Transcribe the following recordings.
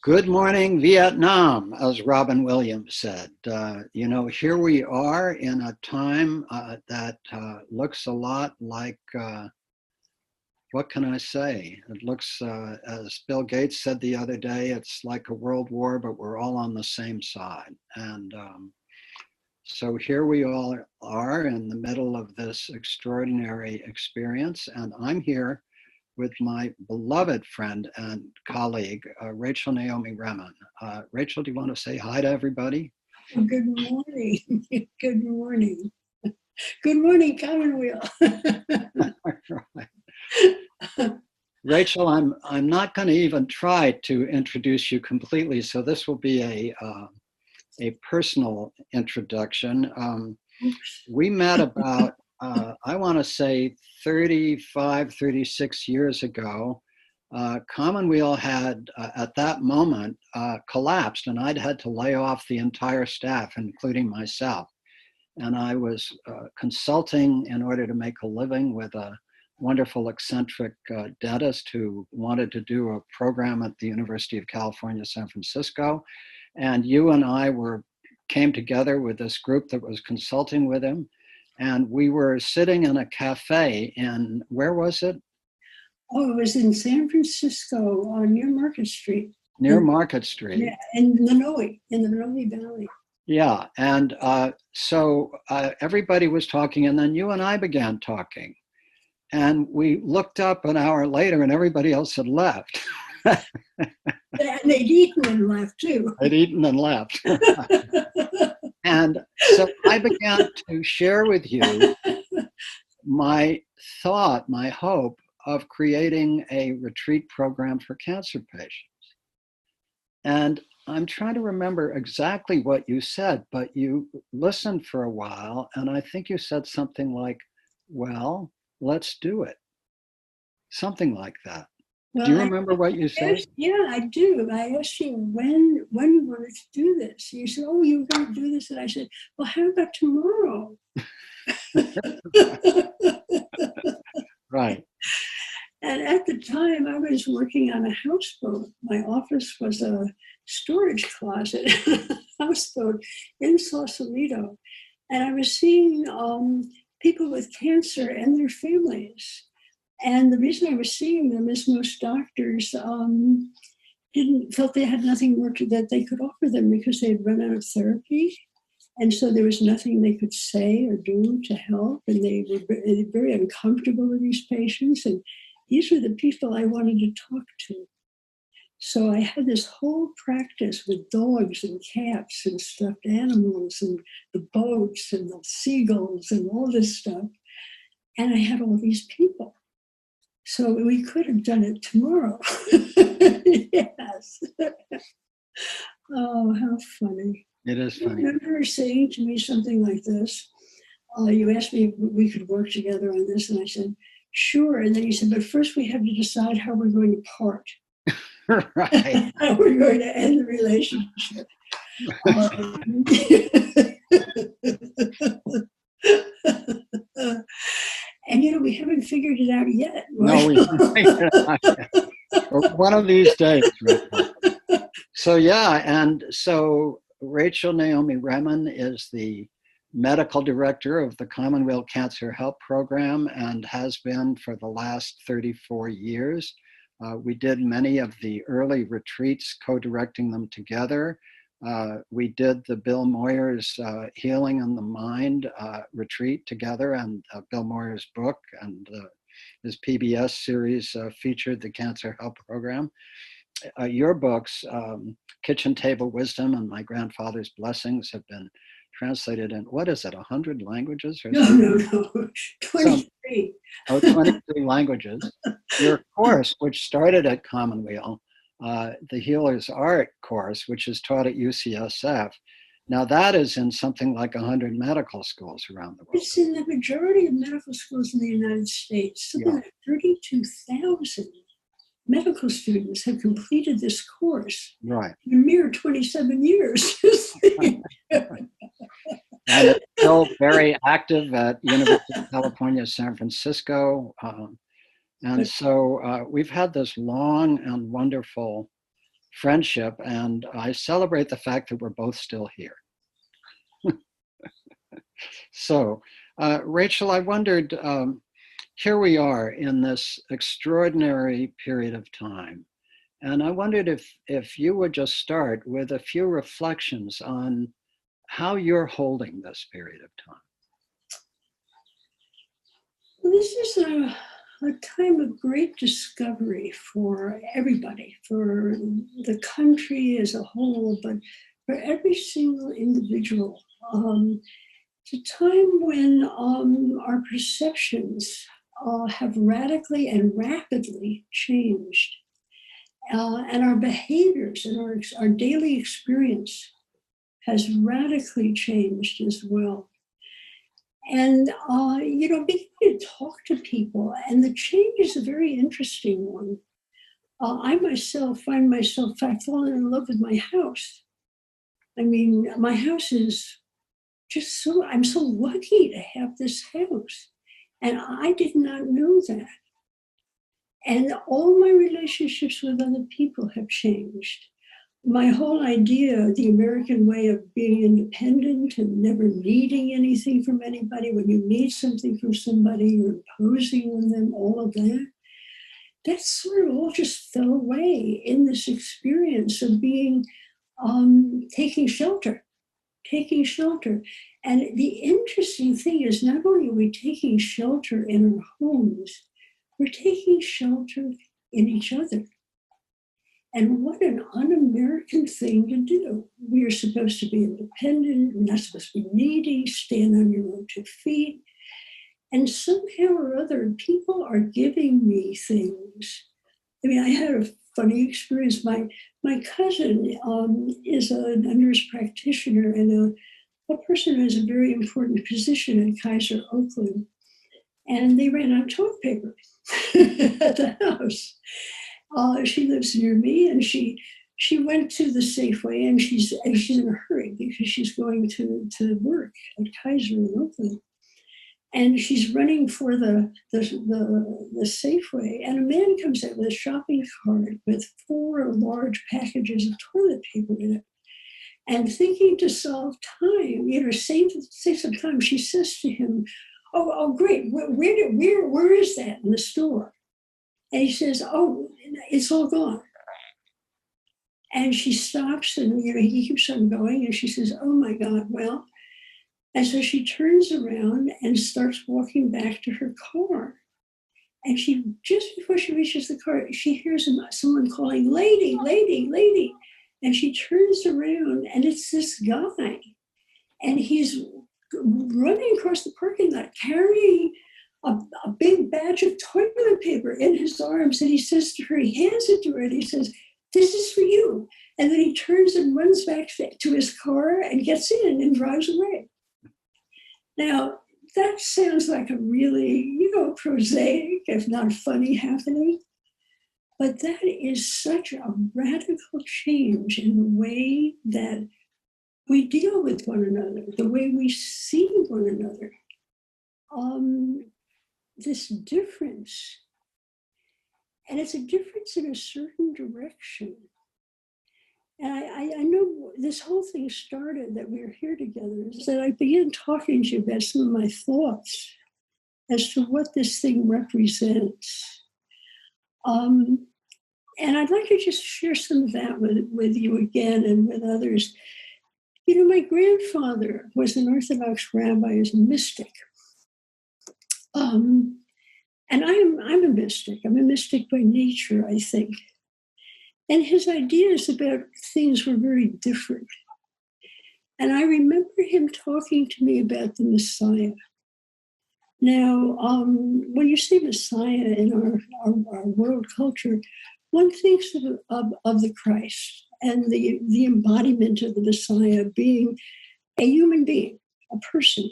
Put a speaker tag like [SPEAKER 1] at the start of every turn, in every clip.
[SPEAKER 1] Good morning, Vietnam, as Robin Williams said. Here we are in a time that looks a lot like, what can I say? It looks, as Bill Gates said the other day, it's like a world war, but we're all on the same side. And so here we all are in the middle of this extraordinary experience. And I'm here with my beloved friend and colleague, Rachel Naomi Remen. Rachel, do you want to say hi to everybody?
[SPEAKER 2] Good morning. Good morning. Good morning, Commonweal.
[SPEAKER 1] Right. Rachel, I'm not going to even try to introduce you completely, so this will be a personal introduction. We met about I want to say 35, 36 years ago. Commonweal had, at that moment, collapsed, and I'd had to lay off the entire staff, including myself. And I was consulting in order to make a living with a wonderful, eccentric dentist who wanted to do a program at the University of California, San Francisco. And you and I came together with this group that was consulting with him. And we were sitting in a cafe in, where was it?
[SPEAKER 2] Oh, it was in San Francisco, near Market Street.
[SPEAKER 1] Near Market Street.
[SPEAKER 2] Yeah, in the Noe Valley.
[SPEAKER 1] Yeah, and so everybody was talking, and then you and I began talking. And we looked up an hour later, and everybody else had left.
[SPEAKER 2] And they'd eaten and left, too.
[SPEAKER 1] They'd eaten and left. And so I began to share with you my thought, my hope of creating a retreat program for cancer patients. And I'm trying to remember exactly what you said, but you listened for a while, and I think you said something like, well, let's do it. Something like that.
[SPEAKER 2] Well,
[SPEAKER 1] do you remember what you said?
[SPEAKER 2] Yeah, I do. I asked you when you wanted to do this. You said, oh, you were going to do this. And I said, well, how about tomorrow?
[SPEAKER 1] Right.
[SPEAKER 2] And at the time, I was working on a houseboat. My office was a storage closet, houseboat in Sausalito. And I was seeing people with cancer and their families. And the reason I was seeing them is most doctors felt they had nothing more that they could offer them because they had run out of therapy. And so there was nothing they could say or do to help. And they were very uncomfortable with these patients. And these were the people I wanted to talk to. So I had this whole practice with dogs and cats and stuffed animals and the boats and the seagulls and all this stuff. And I had all these people. So we could have done it tomorrow. Yes. Oh, how funny.
[SPEAKER 1] It is funny.
[SPEAKER 2] I remember saying to me something like this. You asked me if we could work together on this, and I said, sure. And then you said, but first we have to decide how we're going to part.
[SPEAKER 1] Right.
[SPEAKER 2] How we're going to end the relationship. And we haven't figured it out yet. Right?
[SPEAKER 1] No, we haven't figured it out yet. One of these days. Right? So yeah, and so Rachel Naomi Remen is the medical director of the Commonweal Cancer Help Program and has been for the last 34 years. We did many of the early retreats, co-directing them together. We did the Bill Moyers Healing in the Mind retreat together, and Bill Moyers' book and his PBS series featured the Cancer Help Program. Your books, Kitchen Table Wisdom and My Grandfather's Blessings, have been translated in, what is it, 100 languages? Or
[SPEAKER 2] No, 23.
[SPEAKER 1] 23 languages. Your course, which started at Commonweal, the Healer's Art course, which is taught at UCSF. Now that is in something like 100 medical schools around the world.
[SPEAKER 2] It's in the majority of medical schools in the United States. Something like 32,000 medical students have completed this course.
[SPEAKER 1] Right.
[SPEAKER 2] In a mere 27 years.
[SPEAKER 1] And it's still very active at University of California, San Francisco. And so we've had this long and wonderful friendship, and I celebrate the fact that we're both still here. So, Rachel, I wondered, here we are in this extraordinary period of time, and I wondered if you would just start with a few reflections on how you're holding this period of time.
[SPEAKER 2] This is a time of great discovery for everybody, for the country as a whole, but for every single individual. It's a time when our perceptions have radically and rapidly changed, and our behaviors and our daily experience has radically changed as well. And, beginning to talk to people, and the change is a very interesting one. I myself find myself, in fact, falling in love with my house. I mean, my house is just I'm so lucky to have this house. And I did not know that. And all my relationships with other people have changed. My whole idea, the American way of being independent and never needing anything from anybody. When you need something from somebody, you're imposing on them, all of that sort of all just fell away in this experience of being, taking shelter. And the interesting thing is, not only are we taking shelter in our homes, we're taking shelter in each other. And what an un-American thing to do. We are supposed to be independent, we're not supposed to be needy, stand on your own 2 feet. And somehow or other, people are giving me things. I mean, I had a funny experience. My cousin is a nurse practitioner and a person who has a very important position in Kaiser, Oakland. And they ran out of toilet paper at the house. She lives near me, and she went to the Safeway, and she's in a hurry because she's going to work at Kaiser in Oakland. And she's running for the Safeway, and a man comes out with a shopping cart with 4 large packages of toilet paper in it. And thinking to solve time, save some time, she says to him, "Oh, great! Where is that in the store?" And he says, "Oh, it's all gone." And she stops, and he keeps on going, and she says, "Oh my God, well." And so she turns around and starts walking back to her car. And just before she reaches the car, she hears someone calling, "Lady, lady, lady." And she turns around, and it's this guy. And he's running across the parking lot, carrying a big batch of toilet paper in his arms. And he says to her, he hands it to her, and he says, "This is for you." And then he turns and runs back to his car and gets in and drives away. Now, that sounds like a really, prosaic, if not funny happening. But that is such a radical change in the way that we deal with one another, the way we see one another. This difference. And it's a difference in a certain direction. And I know this whole thing started that we're here together, is that I began talking to you about some of my thoughts as to what this thing represents. And I'd like to just share some of that with you again and with others. My grandfather was an Orthodox rabbi, as a mystic. And I'm a mystic. I'm a mystic by nature, I think. And his ideas about things were very different. And I remember him talking to me about the Messiah. Now, when you say Messiah in our world culture, one thinks of the Christ and the embodiment of the Messiah being a human being, a person.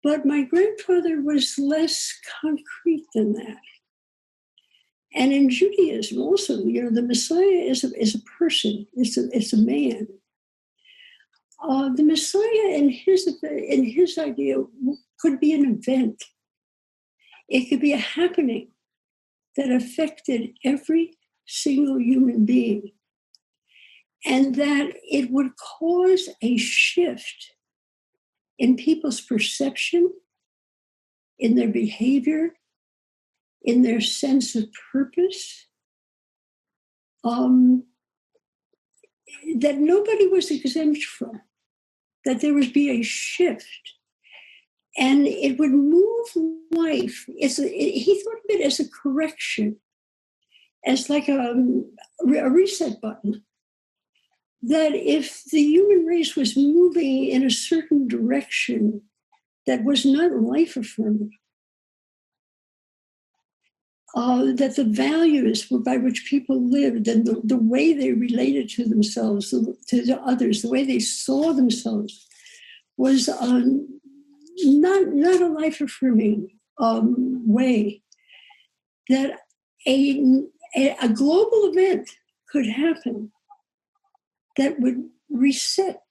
[SPEAKER 2] But my grandfather was less concrete than that. And in Judaism also, the Messiah is a person, it's a man. The Messiah in his idea could be an event. It could be a happening that affected every single human being, and that it would cause a shift in people's perception, in their behavior, in their sense of purpose, that nobody was exempt from, that there would be a shift. And it would move life. He thought of it as a correction, as like a reset button. That if the human race was moving in a certain direction that was not life affirming, that the values by which people lived and the way they related to themselves, to the others, the way they saw themselves was not a life-affirming way, that a global event could happen that would reset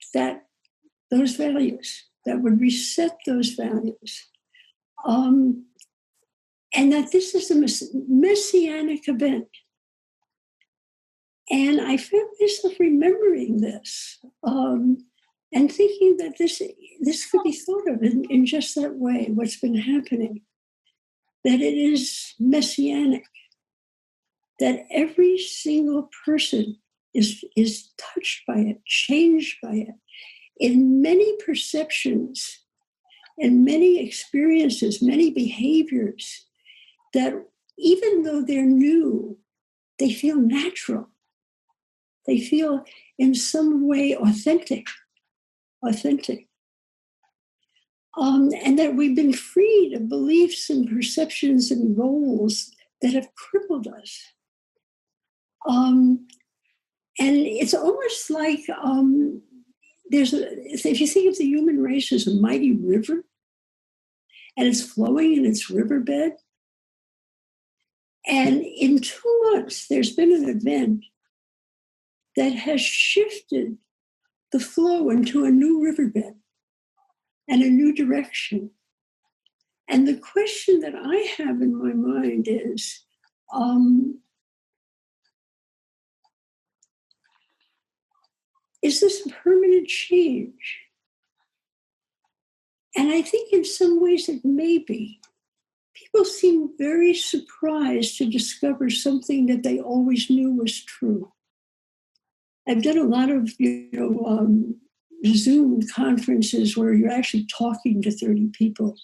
[SPEAKER 2] those values, and that this is a messianic event. And I found myself remembering this and thinking that this could be thought of in just that way, what's been happening, that it is messianic, that every single person is touched by it, changed by it, in many perceptions and many experiences, many behaviors, that even though they're new, they feel natural. They feel in some way authentic. And that we've been freed of beliefs and perceptions and goals that have crippled us. And it's almost like if you think of the human race as a mighty river, and it's flowing in its riverbed, and in 2 months, there's been an event that has shifted the flow into a new riverbed and a new direction. And the question that I have in my mind is, is this a permanent change? And I think in some ways it may be. People seem very surprised to discover something that they always knew was true. I've done a lot of, Zoom conferences where you're actually talking to 30 people,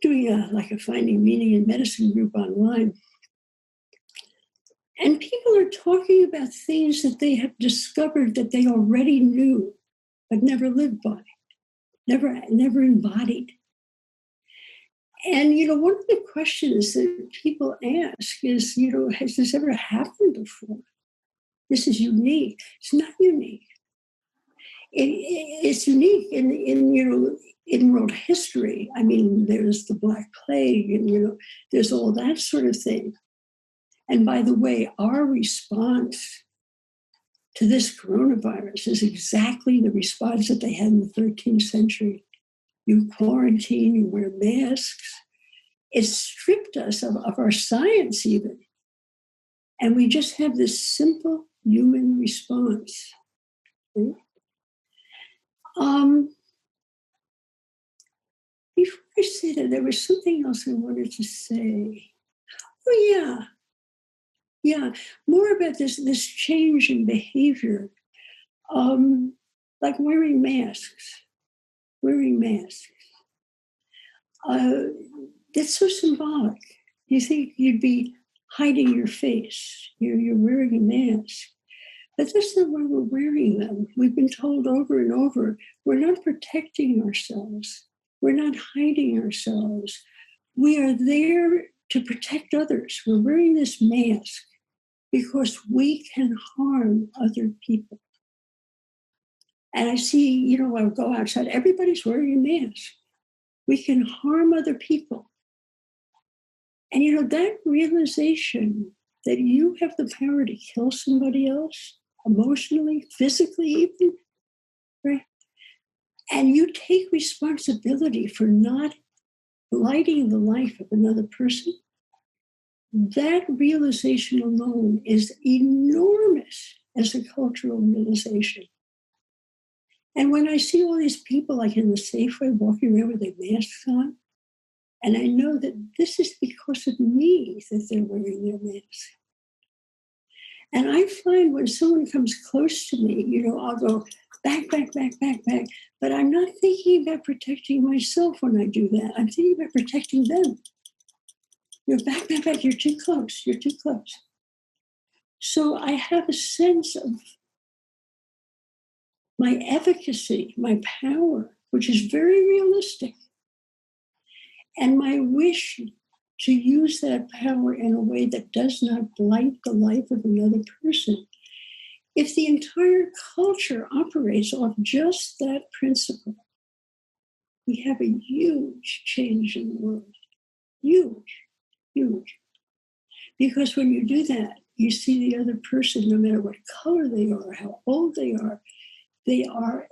[SPEAKER 2] doing a Finding Meaning in Medicine group online. And people are talking about things that they have discovered that they already knew, but never lived by, never embodied. And, one of the questions that people ask is, has this ever happened before? This is unique. It's not unique. It's unique in world history. I mean, there's the Black Plague and, there's all that sort of thing. And by the way, our response to this coronavirus is exactly the response that they had in the 13th century. You quarantine, you wear masks. It stripped us of our science even. And we just have this simple human response. Okay? Before I say that, there was something else I wanted to say. Oh, yeah. More about this change in behavior, like wearing masks. That's so symbolic. You think you'd be hiding your face. You're wearing a mask. But that's not why we're wearing them. We've been told over and over, we're not protecting ourselves. We're not hiding ourselves. We are there to protect others. We're wearing this mask because we can harm other people. And I see, I'll go outside, everybody's wearing a mask. We can harm other people. And, that realization that you have the power to kill somebody else, emotionally, physically even, right? And you take responsibility for not blighting the life of another person. That realization alone is enormous as a cultural realization. And when I see all these people like in the Safeway walking around with their masks on, and I know that this is because of me that they're wearing their masks. And I find when someone comes close to me, I'll go back, back, back, back, back. But I'm not thinking about protecting myself when I do that. I'm thinking about protecting them. You're back, back, back. You're too close. You're too close. So I have a sense of my efficacy, my power, which is very realistic, and my wish to use that power in a way that does not blight the life of another person. If the entire culture operates off just that principle, we have a huge change in the world. Huge, huge. Because when you do that, you see the other person, no matter what color they are, how old they are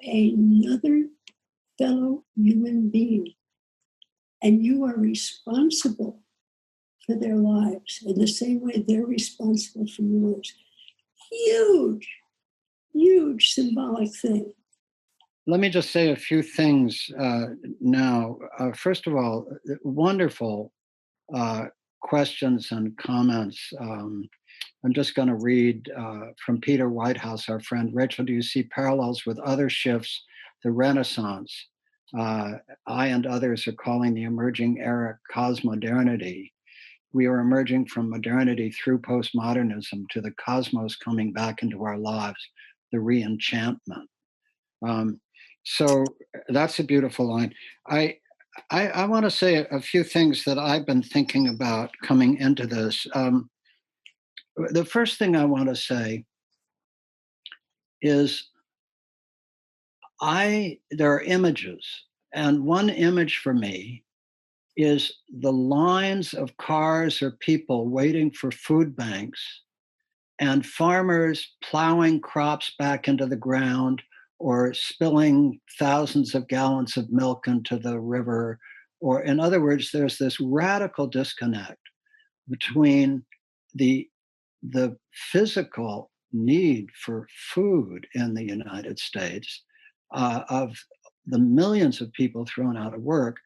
[SPEAKER 2] another fellow human being. And you are responsible for their lives in the same way they're responsible for yours. Huge, huge symbolic thing.
[SPEAKER 1] Let me just say a few things now. First of all, wonderful questions and comments. I'm just going to read from Peter Whitehouse, our friend. Rachel, do you see parallels with other shifts, the Renaissance? I and others are calling the emerging era cosmodernity. We are emerging from modernity through postmodernism to the cosmos coming back into our lives, the re-enchantment. So that's a beautiful line. I want to say a few things that I've been thinking about coming into this. The first thing I want to say is there are images, and one image for me is the lines of cars or people waiting for food banks and farmers plowing crops back into the ground or spilling thousands of gallons of milk into the river. Or in other words, there's this radical disconnect between the physical need for food in the United States of the millions of people thrown out of work,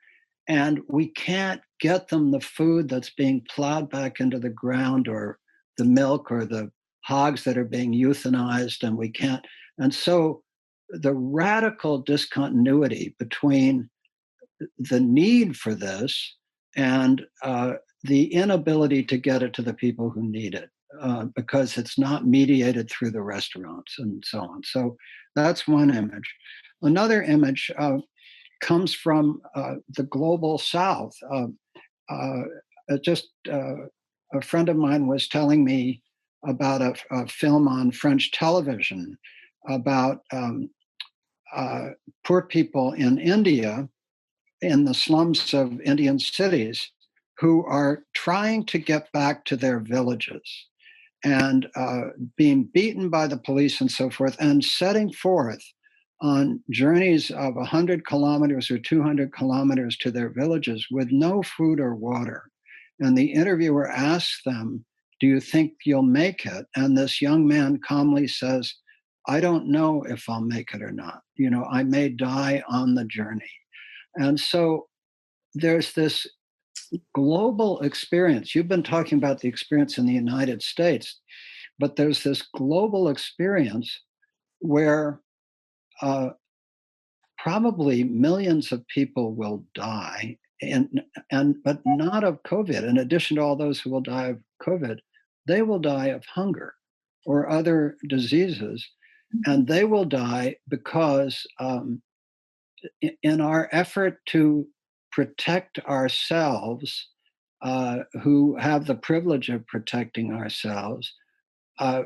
[SPEAKER 1] and we can't get them the food that's being plowed back into the ground, or the milk, or the hogs that are being euthanized, and we can't. And so the radical discontinuity between the need for this and the inability to get it to the people who need it, because it's not mediated through the restaurants and so on. So that's one image. Another image comes from the global South. A friend of mine was telling me about a film on French television about poor people in India, in the slums of Indian cities, who are trying to get back to their villages and being beaten by the police and so forth, and setting forth on journeys of 100 kilometers or 200 kilometers to their villages with no food or water. And the interviewer asks them, "Do you think you'll make it?" And this young man calmly says, "I don't know if I'll make it or not. I may die on the journey." And so there's this global experience. You've been talking about the experience in the United States, but there's this global experience where probably millions of people will die, but not of COVID. In addition to all those who will die of COVID, they will die of hunger or other diseases, and they will die because in our effort to protect ourselves, who have the privilege of protecting ourselves,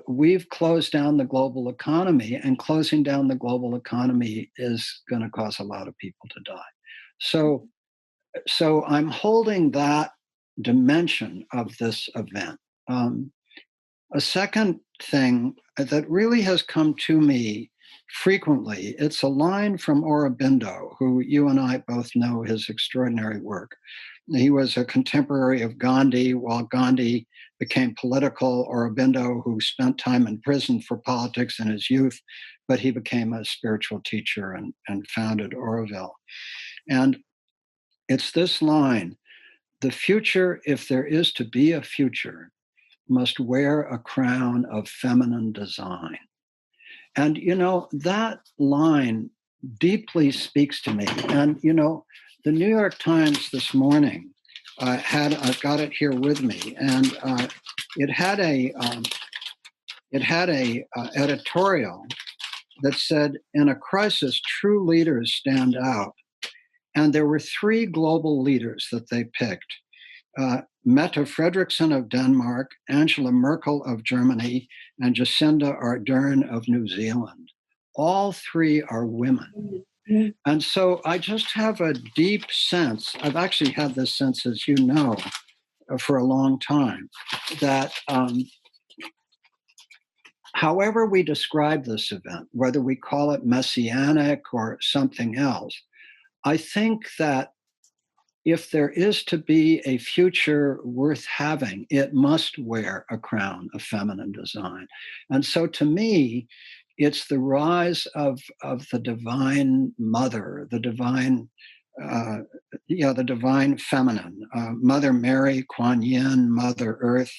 [SPEAKER 1] we've closed down the global economy, and closing down the global economy is going to cause a lot of people to die. So I'm holding that dimension of this event. A second thing that really has come to me frequently, it's a line from Aurobindo, who you and I both know his extraordinary work. He was a contemporary of Gandhi, while Gandhi became political, Aurobindo, who spent time in prison for politics in his youth, but he became a spiritual teacher and founded Auroville. And it's this line: the future, if there is to be a future, must wear a crown of feminine design. And, that line deeply speaks to me. And, the New York Times this morning I've got it here with me, and it had a editorial that said, in a crisis, true leaders stand out. And there were three global leaders that they picked. Mette Frederiksen of Denmark, Angela Merkel of Germany, and Jacinda Ardern of New Zealand. All three are women. And so I just have a deep sense, I've actually had this sense, as you know, for a long time, that however we describe this event, whether we call it messianic or something else, I think that if there is to be a future worth having, it must wear a crown of feminine design. And so to me, it's the rise of the divine mother, the divine, the divine feminine, Mother Mary, Kuan Yin, Mother Earth,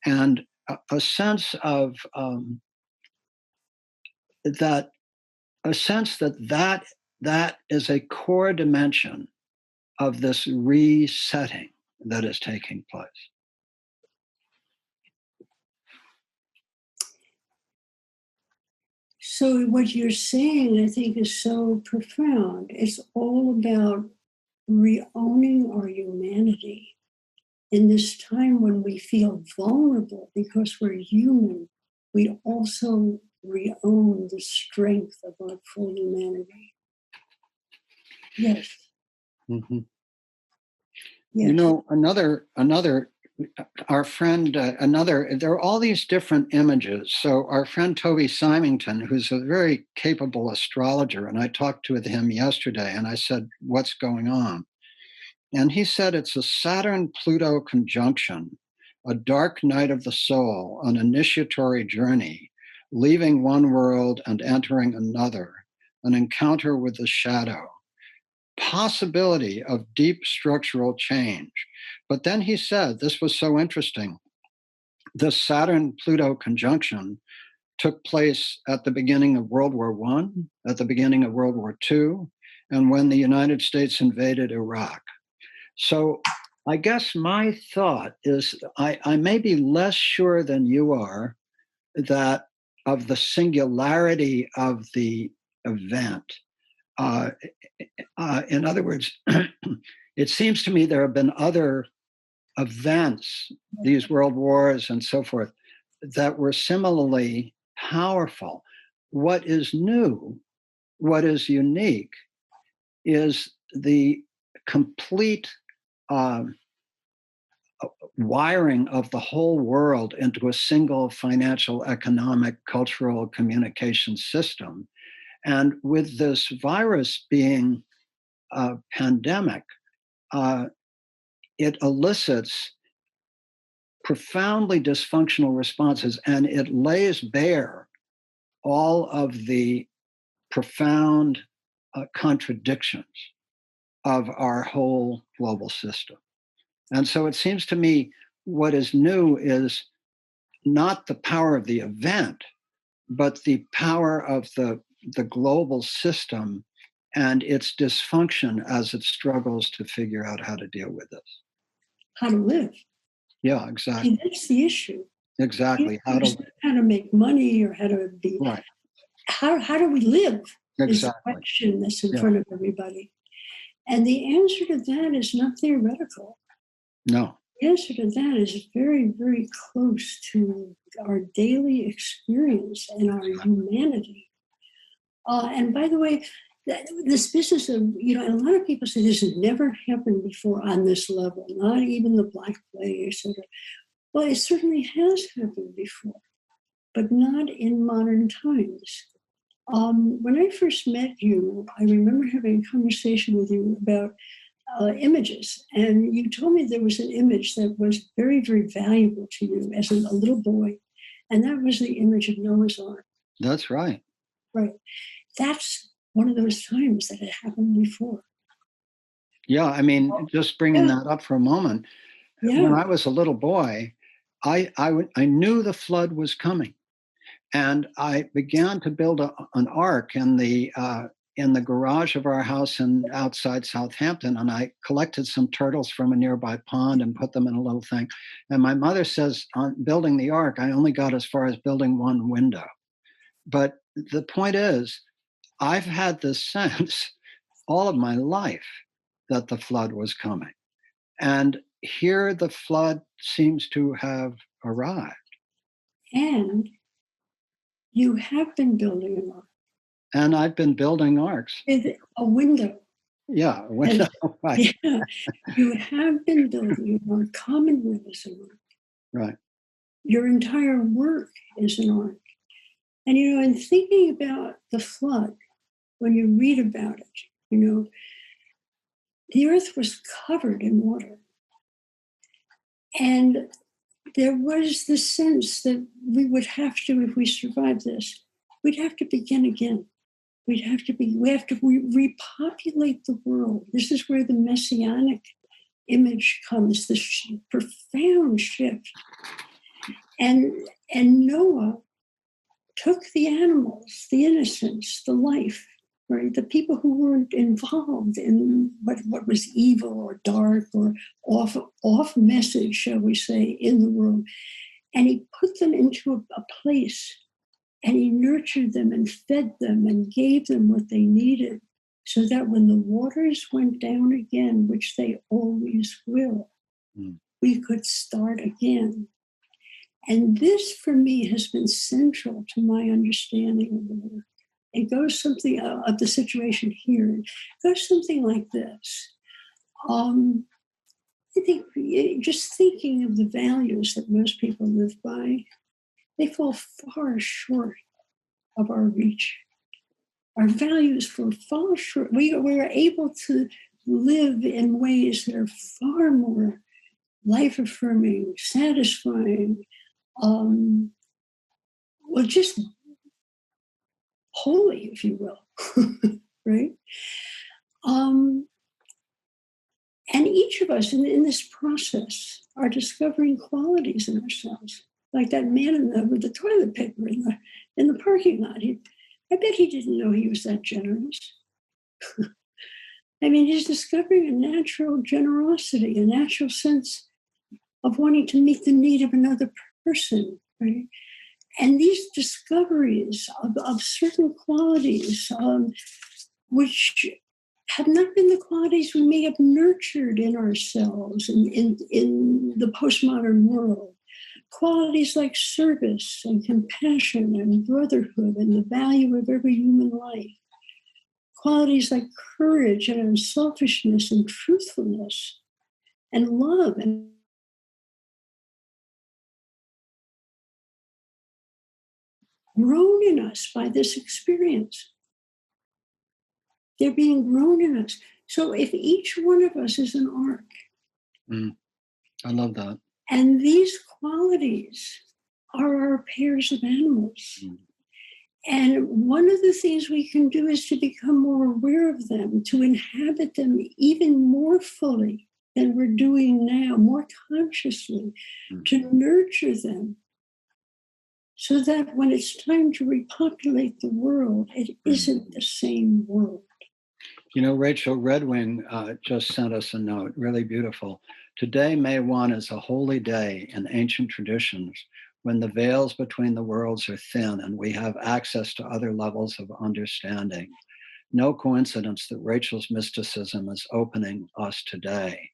[SPEAKER 1] and a sense of that is a core dimension of this resetting that is taking place.
[SPEAKER 2] So what you're saying, I think, is so profound. It's all about re-owning our humanity in this time when we feel vulnerable because we're human. We also re-own the strength of our full humanity. Yes.
[SPEAKER 1] Mm-hmm.
[SPEAKER 2] Yes.
[SPEAKER 1] Our friend, there are all these different images. So our friend Toby Symington, who's a very capable astrologer, and I talked with him yesterday and I said, what's going on? And he said it's a Saturn-Pluto conjunction, a dark night of the soul, an initiatory journey, leaving one world and entering another, an encounter with the shadow, possibility of deep structural change. But then he said, this was so interesting, the Saturn-Pluto conjunction took place at the beginning of World War I, at the beginning of World War II, and when the United States invaded Iraq. So I guess my thought is I may be less sure than you are that of the singularity of the event. In other words, it seems to me there have been other events, these world wars and so forth, that were similarly powerful. What is new, what is unique, is the complete wiring of the whole world into a single financial, economic, cultural communication system. And with this virus being a pandemic, it elicits profoundly dysfunctional responses, and it lays bare all of the profound contradictions of our whole global system. And so it seems to me what is new is not the power of the event, but the power of the global system and its dysfunction as it struggles to figure out how to deal with this.
[SPEAKER 2] How to live.
[SPEAKER 1] Yeah, exactly.
[SPEAKER 2] And that's the issue.
[SPEAKER 1] Exactly.
[SPEAKER 2] How to make money or how to be.
[SPEAKER 1] Right.
[SPEAKER 2] How do we live?
[SPEAKER 1] Exactly.
[SPEAKER 2] Is the question that's in front of everybody. And the answer to that is not theoretical.
[SPEAKER 1] No.
[SPEAKER 2] The answer to that is very, very close to our daily experience and our humanity. And by the way, this business of, and a lot of people say this has never happened before on this level, not even the Black Plague, etc. Well, it certainly has happened before, but not in modern times. When I first met you, I remember having a conversation with you about images. And you told me there was an image that was very, very valuable to you as a little boy. And that was the image of Noah's Ark.
[SPEAKER 1] That's right.
[SPEAKER 2] Right. That's one of those times that had happened before.
[SPEAKER 1] Yeah, I mean, just bringing that up for a moment.
[SPEAKER 2] Yeah.
[SPEAKER 1] When I was a little boy, I knew the flood was coming, and I began to build an ark in the garage of our house outside Southampton, and I collected some turtles from a nearby pond and put them in a little thing. And my mother says, on building the ark, I only got as far as building one window. But the point is, I've had this sense all of my life that the flood was coming. And here the flood seems to have arrived.
[SPEAKER 2] And you have been building an ark.
[SPEAKER 1] And I've been building arks.
[SPEAKER 2] With a window.
[SPEAKER 1] Yeah, a window. Right.
[SPEAKER 2] Yeah, you have been building an ark. Commonweal is an ark.
[SPEAKER 1] Right.
[SPEAKER 2] Your entire work is an ark. And, in thinking about the flood, when you read about it, the earth was covered in water. And there was the sense that we would have to, if we survive this, we'd have to begin again. We have to repopulate the world. This is where the messianic image comes, this profound shift. And Noah took the animals, the innocents, the life, right? The people who weren't involved in what was evil or dark or off message, shall we say, in the world. And he put them into a place, and he nurtured them and fed them and gave them what they needed, so that when the waters went down again, which they always will, we could start again. And this, for me, has been central to my understanding of the work. It goes something of the situation here. It goes something like this. I think just thinking of the values that most people live by, they fall far short of our reach. Our values fall far short. We are able to live in ways that are far more life-affirming, satisfying, just holy, if you will, right? And each of us in this process are discovering qualities in ourselves. Like that man with the toilet paper in the parking lot. I bet he didn't know he was that generous. I mean, he's discovering a natural generosity, a natural sense of wanting to meet the need of another person, right? And these discoveries of certain qualities, which have not been the qualities we may have nurtured in ourselves in the postmodern world. Qualities like service and compassion and brotherhood and the value of every human life. Qualities like courage and unselfishness and truthfulness and love and grown in us by this experience. They're being grown in us. So if each one of us is an ark.
[SPEAKER 1] I love that.
[SPEAKER 2] And these qualities are our pairs of animals. And one of the things we can do is to become more aware of them, to inhabit them even more fully than we're doing now, more consciously, to nurture them, so that when it's time to repopulate the world, it isn't the same world.
[SPEAKER 1] Rachel Redwing just sent us a note, really beautiful. Today, May 1 is a holy day in ancient traditions when the veils between the worlds are thin and we have access to other levels of understanding. No coincidence that Rachel's mysticism is opening us today,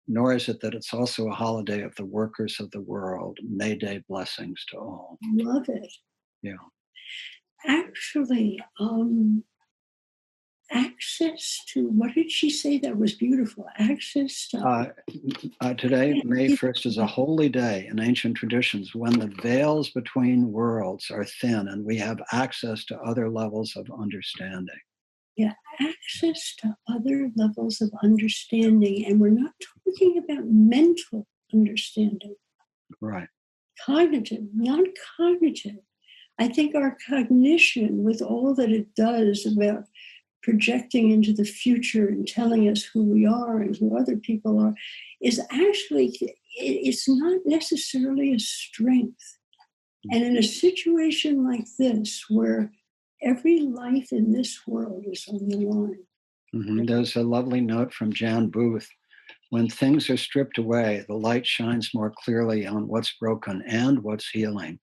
[SPEAKER 1] nor is it that it's also a holiday of the workers of the world. May Day blessings to all.
[SPEAKER 2] Love it.
[SPEAKER 1] Yeah.
[SPEAKER 2] Actually, access to, what did she say that was beautiful? Access to...
[SPEAKER 1] Today, May 1st, is a holy day in ancient traditions when the veils between worlds are thin and we have access to other levels of understanding.
[SPEAKER 2] Yeah, access to other levels of understanding. And we're not talking about mental understanding.
[SPEAKER 1] Right.
[SPEAKER 2] Cognitive, not cognitive. I think our cognition, with all that it does about projecting into the future and telling us who we are and who other people are, is actually, it's not necessarily a strength. And in a situation like this, where every life in this world is on the line.
[SPEAKER 1] Mm-hmm. There's a lovely note from Jan Booth. When things are stripped away, the light shines more clearly on what's broken and what's healing.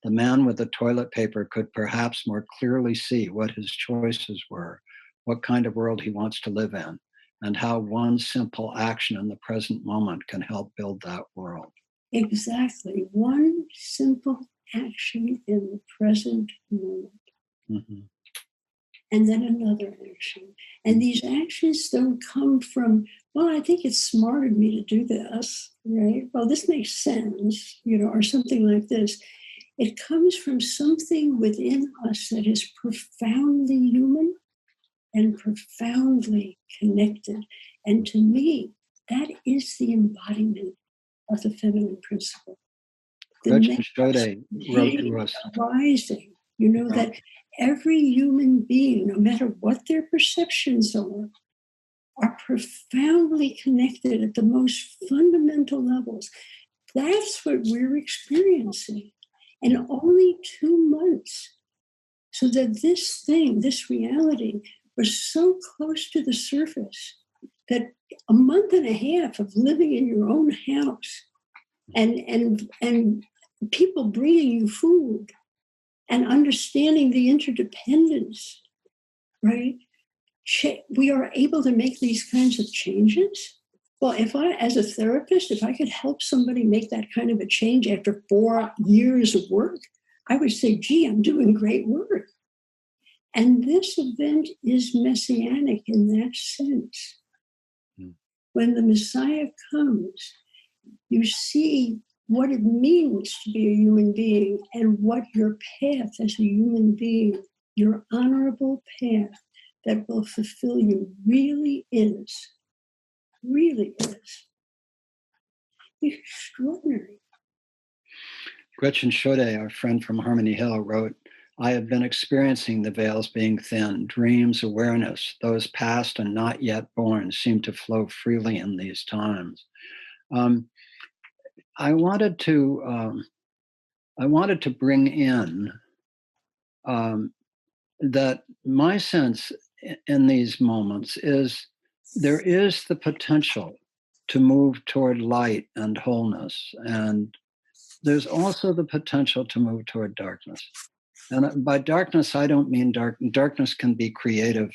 [SPEAKER 1] The man with the toilet paper could perhaps more clearly see what his choices were, what kind of world he wants to live in, and how one simple action in the present moment can help build that world.
[SPEAKER 2] Exactly. One simple action in the present moment.
[SPEAKER 1] Mm-hmm.
[SPEAKER 2] And then another action. And these actions don't come from, well, I think it's smart of me to do this, right? Well, this makes sense, or something like this. It comes from something within us that is profoundly human and profoundly connected. And to me, that is the embodiment of the feminine principle.
[SPEAKER 1] Gretchen Schode wrote to us.
[SPEAKER 2] Rising, that every human being, no matter what their perceptions are profoundly connected at the most fundamental levels. That's what we're experiencing. And only 2 months. So that this reality, was so close to the surface that a month and a half of living in your own house and people bringing you food and understanding the interdependence, right? We are able to make these kinds of changes. Well, if I, as a therapist, if I could help somebody make that kind of a change after 4 years of work, I would say, gee, I'm doing great work. And this event is messianic in that sense. When the Messiah comes, you see what it means to be a human being and what your path as a human being, your honorable path that will fulfill you really is. Really is. Extraordinary.
[SPEAKER 1] Gretchen Schode, our friend from Harmony Hill, wrote, I have been experiencing the veils being thin. Dreams, awareness, those past and not yet born seem to flow freely in these times. I wanted to bring in that my sense in these moments is there is the potential to move toward light and wholeness, and there's also the potential to move toward darkness. And by darkness, I don't mean darkness can be creative,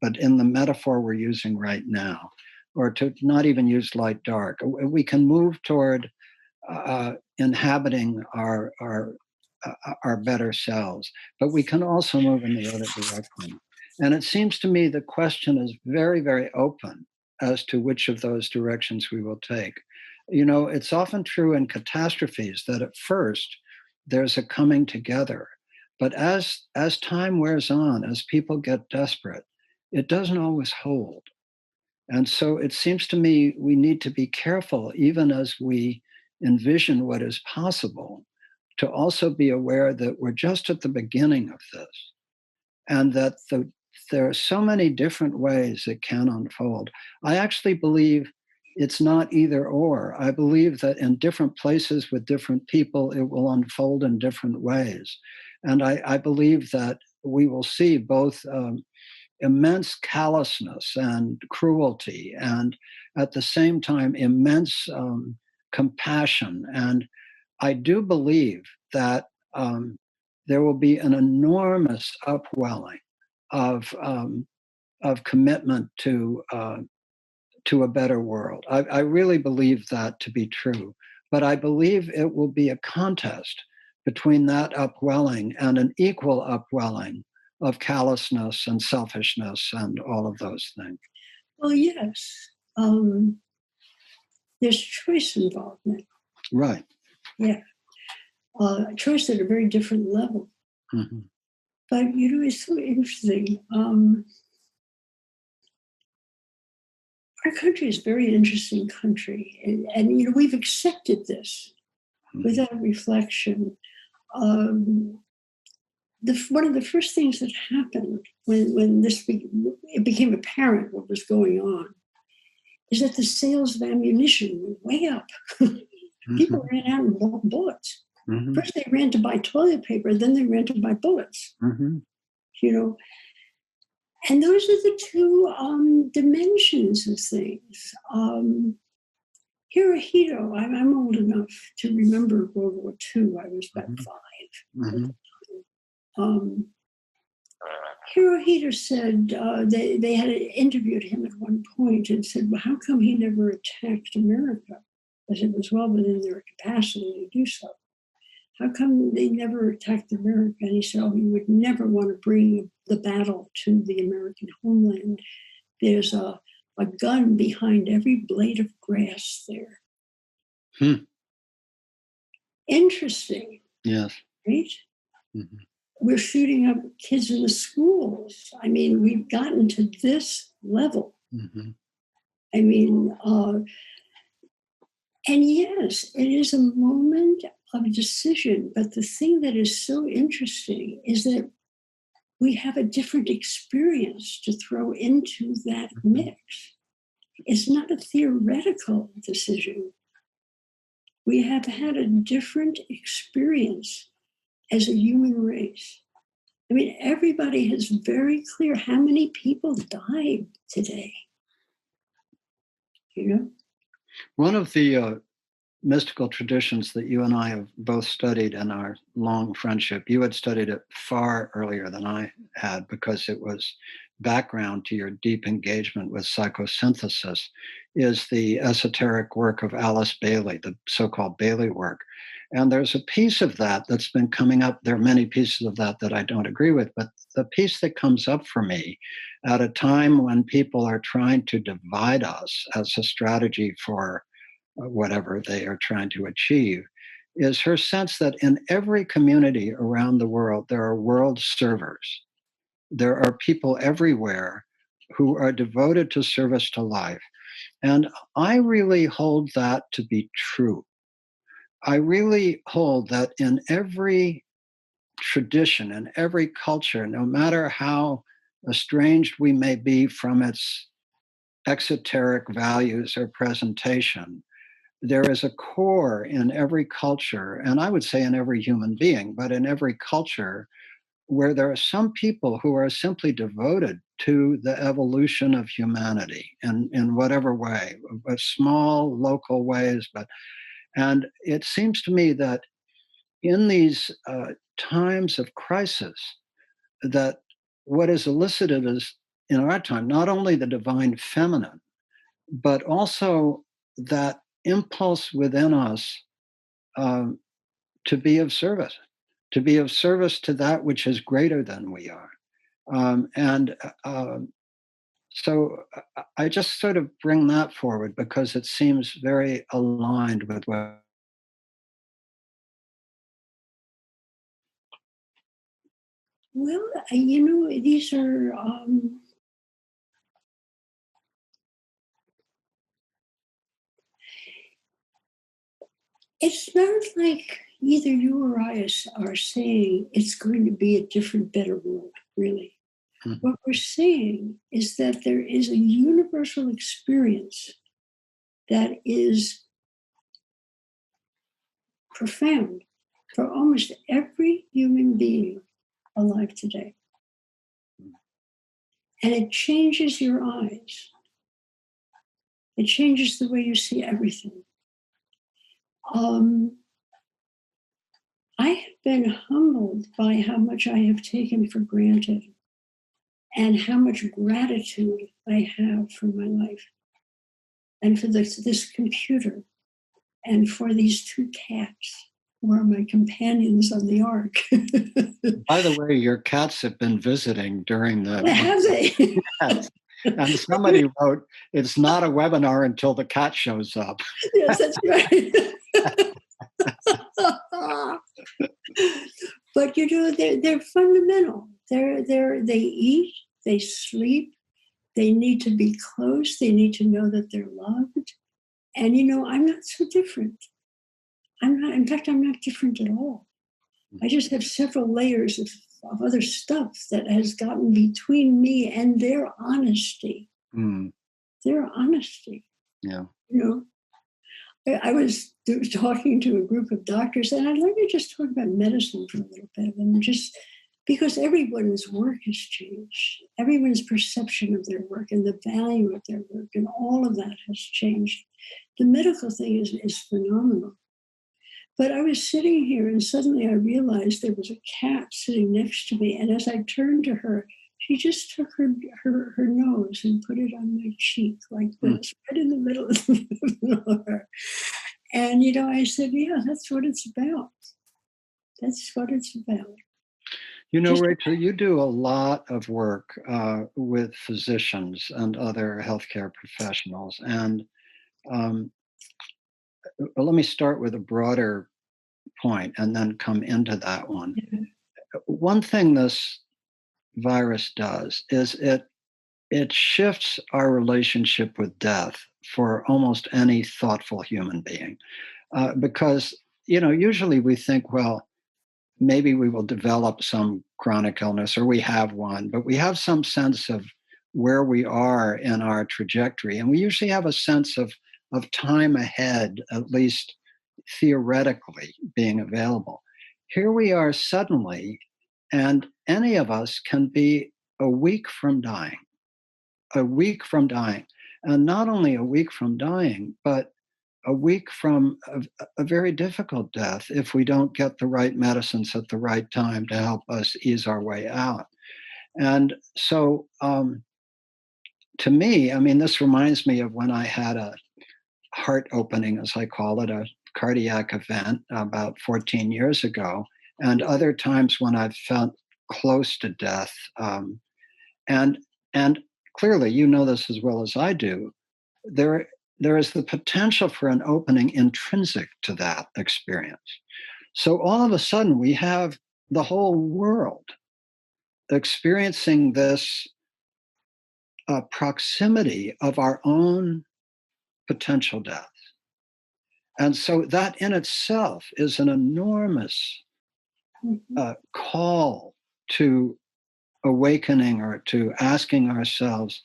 [SPEAKER 1] but in the metaphor we're using right now, or to not even use light dark, we can move toward inhabiting our better selves, but we can also move in the other direction. And it seems to me the question is very, very open as to which of those directions we will take. It's often true in catastrophes that at first there's a coming together. But as time wears on, as people get desperate, it doesn't always hold. And so it seems to me we need to be careful, even as we envision what is possible, to also be aware that we're just at the beginning of this, and that there are so many different ways it can unfold. I actually believe it's not either or. I believe that in different places with different people, it will unfold in different ways. And I believe that we will see both immense callousness and cruelty, and at the same time, immense compassion. And I do believe that there will be an enormous upwelling of commitment to a better world. I really believe that to be true, but I believe it will be a contest between that upwelling and an equal upwelling of callousness and selfishness and all of those things.
[SPEAKER 2] Well, yes. There's choice involved now.
[SPEAKER 1] Right.
[SPEAKER 2] Yeah. Choice at a very different level.
[SPEAKER 1] Mm-hmm.
[SPEAKER 2] But, it's so interesting. our country is a very interesting country. And you know, we've accepted this without reflection. One of the first things that happened when it became apparent what was going on is that the sales of ammunition went way up. People ran out and bought bullets. First they ran to buy toilet paper, then they ran to buy bullets. You know, and those are the two dimensions of things. Hirohito, I'm old enough to remember World War II. I was about 5. Hirohito said they had interviewed him at one point and said, well, how come he never attacked America? As it was well within their capacity to do so. How come they never attacked America? And he said, oh, you would never want to bring the battle to the American homeland. There's a gun behind every blade of grass there. Interesting.
[SPEAKER 1] Yes.
[SPEAKER 2] Right? We're shooting up kids in the schools. I mean, we've gotten to this level. I mean, and yes, it is a moment of decision. But the thing that is so interesting is that we have a different experience to throw into that mix. It's not a theoretical decision. We have had a different experience as a human race. I mean, everybody has very clear how many people died today. You know?
[SPEAKER 1] One of the mystical traditions that you and I have both studied in our long friendship, you had studied it far earlier than I had because it was background to your deep engagement with psychosynthesis, is the esoteric work of Alice Bailey, the so-called Bailey work. And there's a piece of that that's been coming up. There are many pieces of that I don't agree with, but the piece that comes up for me at a time when people are trying to divide us as a strategy for whatever they are trying to achieve is her sense that in every community around the world, there are world servers. There are people everywhere who are devoted to service to life. And I really hold that to be true. I really hold that in every tradition, in every culture, no matter how estranged we may be from its exoteric values or presentation, there is a core in every culture, and I would say in every human being, but in every culture, where there are some people who are simply devoted to the evolution of humanity in whatever way, small local ways, and it seems to me that in these times of crisis, that what is elicited is, in our time, not only the divine feminine, but also that impulse within us to be of service to that which is greater than we are. So I just sort of bring that forward because it seems very aligned with what.
[SPEAKER 2] Well, you know, these are it's not like either you or I are saying it's going to be a different, better world, really. What we're saying is that there is a universal experience that is profound for almost every human being alive today. And it changes your eyes. It changes the way you see everything. I have been humbled by how much I have taken for granted and how much gratitude I have for my life and for this computer and for these 2 cats who are my companions on the ark.
[SPEAKER 1] By the way, your cats have been visiting during the...
[SPEAKER 2] Have they?
[SPEAKER 1] Yes. And somebody wrote, it's not a webinar until the cat shows up.
[SPEAKER 2] Yes, that's right. But you know, they're fundamental. They eat, they sleep, They need to be close. They need to know that they're loved. And, I'm not so different. In fact, I'm not different at all. I just have several layers of other stuff that has gotten between me and their honesty.
[SPEAKER 1] Mm.
[SPEAKER 2] Their honesty.
[SPEAKER 1] Yeah.
[SPEAKER 2] I was talking to a group of doctors, and I'd like to just talk about medicine for a little bit, and just because everyone's work has changed, everyone's perception of their work and the value of their work, and all of that has changed. The medical thing is phenomenal. But I was sitting here, and suddenly I realized there was a cat sitting next to me, and as I turned to her, she just took her nose and put it on my cheek like this, right in the middle of the floor. And, I said, yeah, that's what it's about. That's what it's about.
[SPEAKER 1] Rachel, you do a lot of work with physicians and other healthcare professionals. And let me start with a broader point and then come into that one.
[SPEAKER 2] Yeah.
[SPEAKER 1] One thing this virus does is it shifts our relationship with death for almost any thoughtful human being. Because, usually we think, well, maybe we will develop some chronic illness or we have one, but we have some sense of where we are in our trajectory. And we usually have a sense of time ahead, at least theoretically being available. Here we are suddenly, and any of us can be a week from dying. A week from dying. And not only a week from dying, but a week from a very difficult death if we don't get the right medicines at the right time to help us ease our way out. And so, to me, this reminds me of when I had a heart opening, as I call it, a cardiac event about 14 years ago, and other times when I've felt close to death. And clearly, this as well as I do, there is the potential for an opening intrinsic to that experience. So all of a sudden, we have the whole world experiencing this proximity of our own potential death. And so that in itself is an enormous call to awakening or to asking ourselves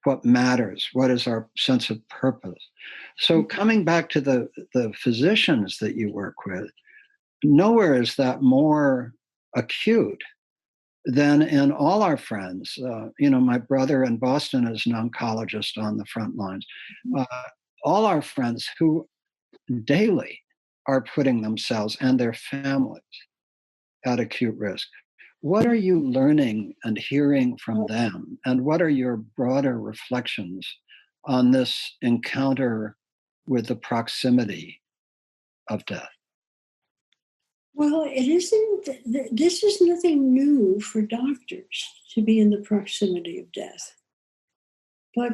[SPEAKER 1] what matters, what is our sense of purpose. So coming back to the physicians that you work with, nowhere is that more acute than in all our friends. My brother in Boston is an oncologist on the front lines. All our friends who daily are putting themselves and their families at acute risk. What are you learning and hearing from them? And what are your broader reflections on this encounter with the proximity of death?
[SPEAKER 2] Well, this is nothing new for doctors to be in the proximity of death. But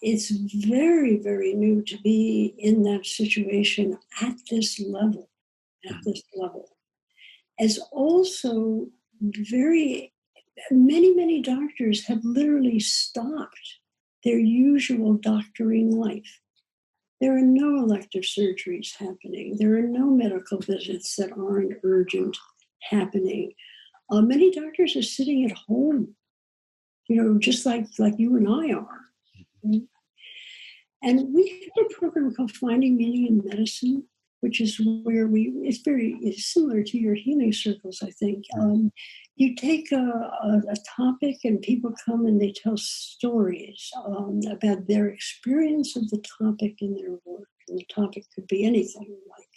[SPEAKER 2] it's very, very new to be in that situation at this level, As also many doctors have literally stopped their usual doctoring life. There are no elective surgeries happening. There are no medical visits that aren't urgent happening. Many doctors are sitting at home, just like you and I are. And we have a program called Finding Meaning in Medicine, which is where it's similar to your healing circles, I think. You take a topic and people come and they tell stories about their experience of the topic in their work. And the topic could be anything like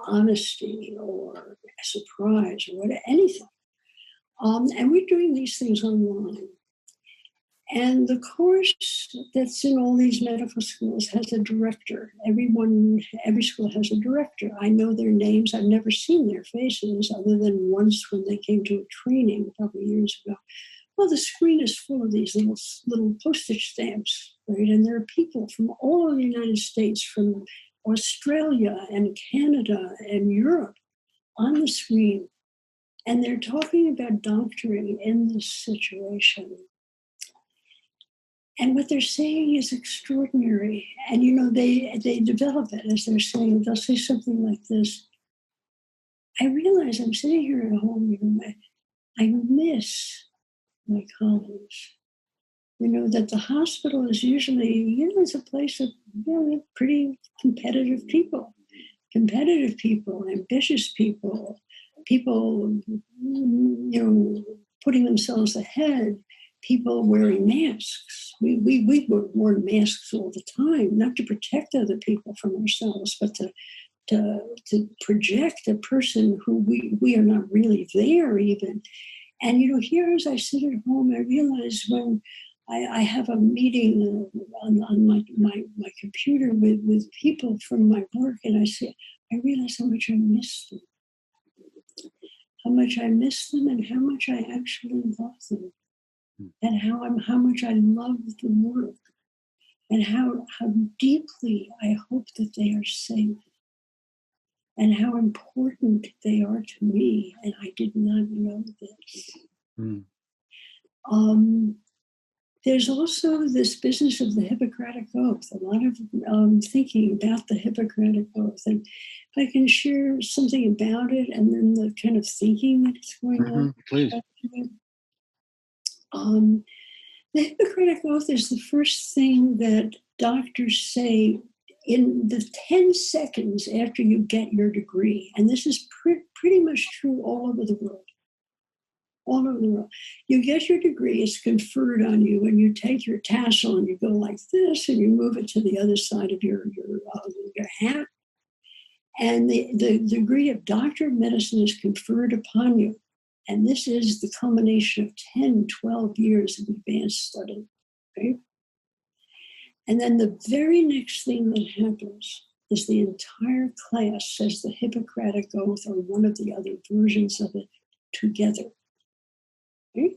[SPEAKER 2] honesty or surprise or anything. And we're doing these things online. And the course that's in all these medical schools has a director. Every school has a director. I know their names. I've never seen their faces other than once when they came to a training a couple of years ago. Well, the screen is full of these little postage stamps, right? And there are people from all of the United States, from Australia and Canada and Europe on the screen. And they're talking about doctoring in this situation. And what they're saying is extraordinary. And, you know, they develop it as they're saying. They'll say something like this. I realize I'm sitting here at home, you know, I miss my colleagues. You know, that the hospital is usually, you know, it's a place of, you know, pretty competitive people, ambitious people, you know, putting themselves ahead, people wearing masks. We wore masks all the time, not to protect other people from ourselves, but to project a person who we are not really there even. And, you know, here as I sit at home, I realize when I have a meeting on my computer with people from my work, and I realize how much I miss them. How much I miss them and how much I actually love them. And how much I love the work. And how deeply I hope that they are safe. And how important they are to me. And I did not know this. There's also this business of the Hippocratic Oath, a lot of thinking about the Hippocratic Oath. And if I can share something about it and then the kind of thinking that's going on.
[SPEAKER 1] Please.
[SPEAKER 2] The Hippocratic Oath is the first thing that doctors say in the 10 seconds after you get your degree. And this is pretty much true all over the world. All over the world. You get your degree, it's conferred on you, and you take your tassel and you go like this, and you move it to the other side of your hat. And the degree of Doctor of Medicine is conferred upon you. And this is the culmination of 10, 12 years of advanced study. Okay? And then the very next thing that happens is the entire class says the Hippocratic Oath or one of the other versions of it together. Okay?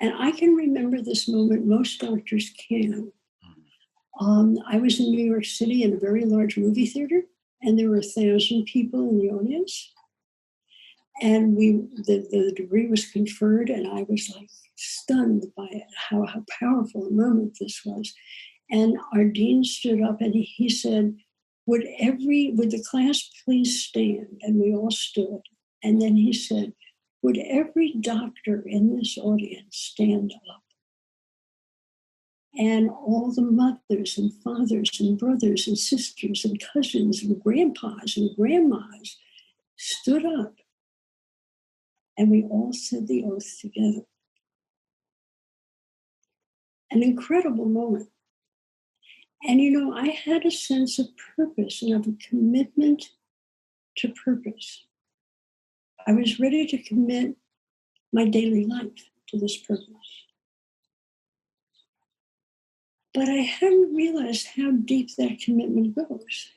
[SPEAKER 2] And I can remember this moment, most doctors can. I was in New York City in a very large movie theater, and there were 1,000 people in the audience. And the degree was conferred, and I was like stunned by it, how powerful a moment this was. And our dean stood up and he said, would the class please stand? And we all stood. And then he said, would every doctor in this audience stand up? And all the mothers and fathers and brothers and sisters and cousins and grandpas and grandmas stood up. And we all said the oath together. An incredible moment. And, you know, I had a sense of purpose and of a commitment to purpose. I was ready to commit my daily life to this purpose. But I hadn't realized how deep that commitment goes.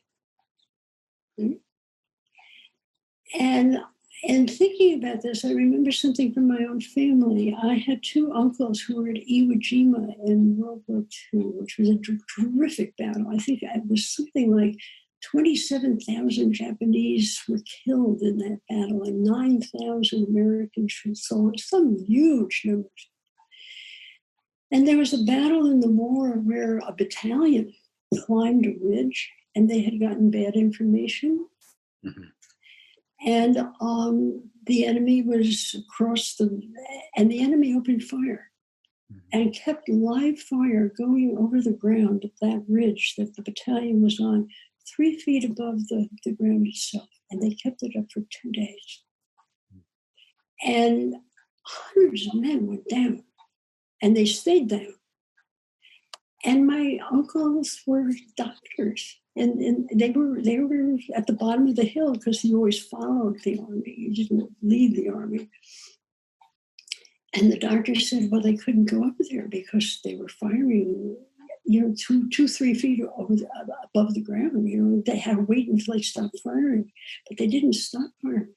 [SPEAKER 2] And thinking about this, I remember something from my own family. I had 2 uncles who were at Iwo Jima in World War II, which was a terrific battle. I think it was something like 27,000 Japanese were killed in that battle and 9,000 Americans were sold, some huge numbers. And there was a battle in the war where a battalion climbed a ridge and they had gotten bad information. And the enemy was and the enemy opened fire and kept live fire going over the ground at that ridge that the battalion was on, 3 feet above the ground itself. And they kept it up for 2 days. And hundreds of men went down, and they stayed down. And my uncles were doctors. And they were at the bottom of the hill because you always followed the army. You didn't lead the army. And the doctor said, well, they couldn't go up there because they were firing, 2-3 feet above the ground. They had to wait until they stopped firing, but they didn't stop firing.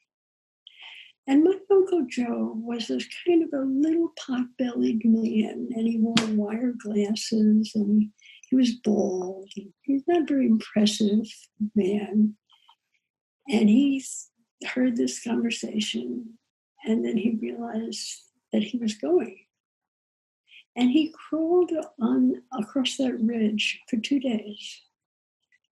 [SPEAKER 2] And my Uncle Joe was this kind of a little pot-bellied man, and he wore wire glasses, and he was bald. He's not a very impressive man. And he heard this conversation, and then he realized that he was going. And he crawled across that ridge for 2 days,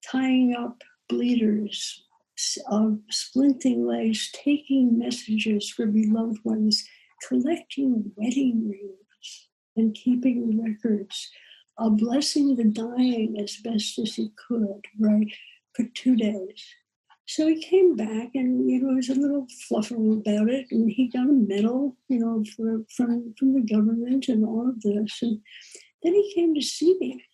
[SPEAKER 2] tying up bleeders, splinting legs, taking messages for beloved ones, collecting wedding rings, and keeping records, blessing the dying as best as he could, right, for 2 days. So he came back and, he was a little fluffer about it, and he got a medal, from the government and all of this. And then he came to see me,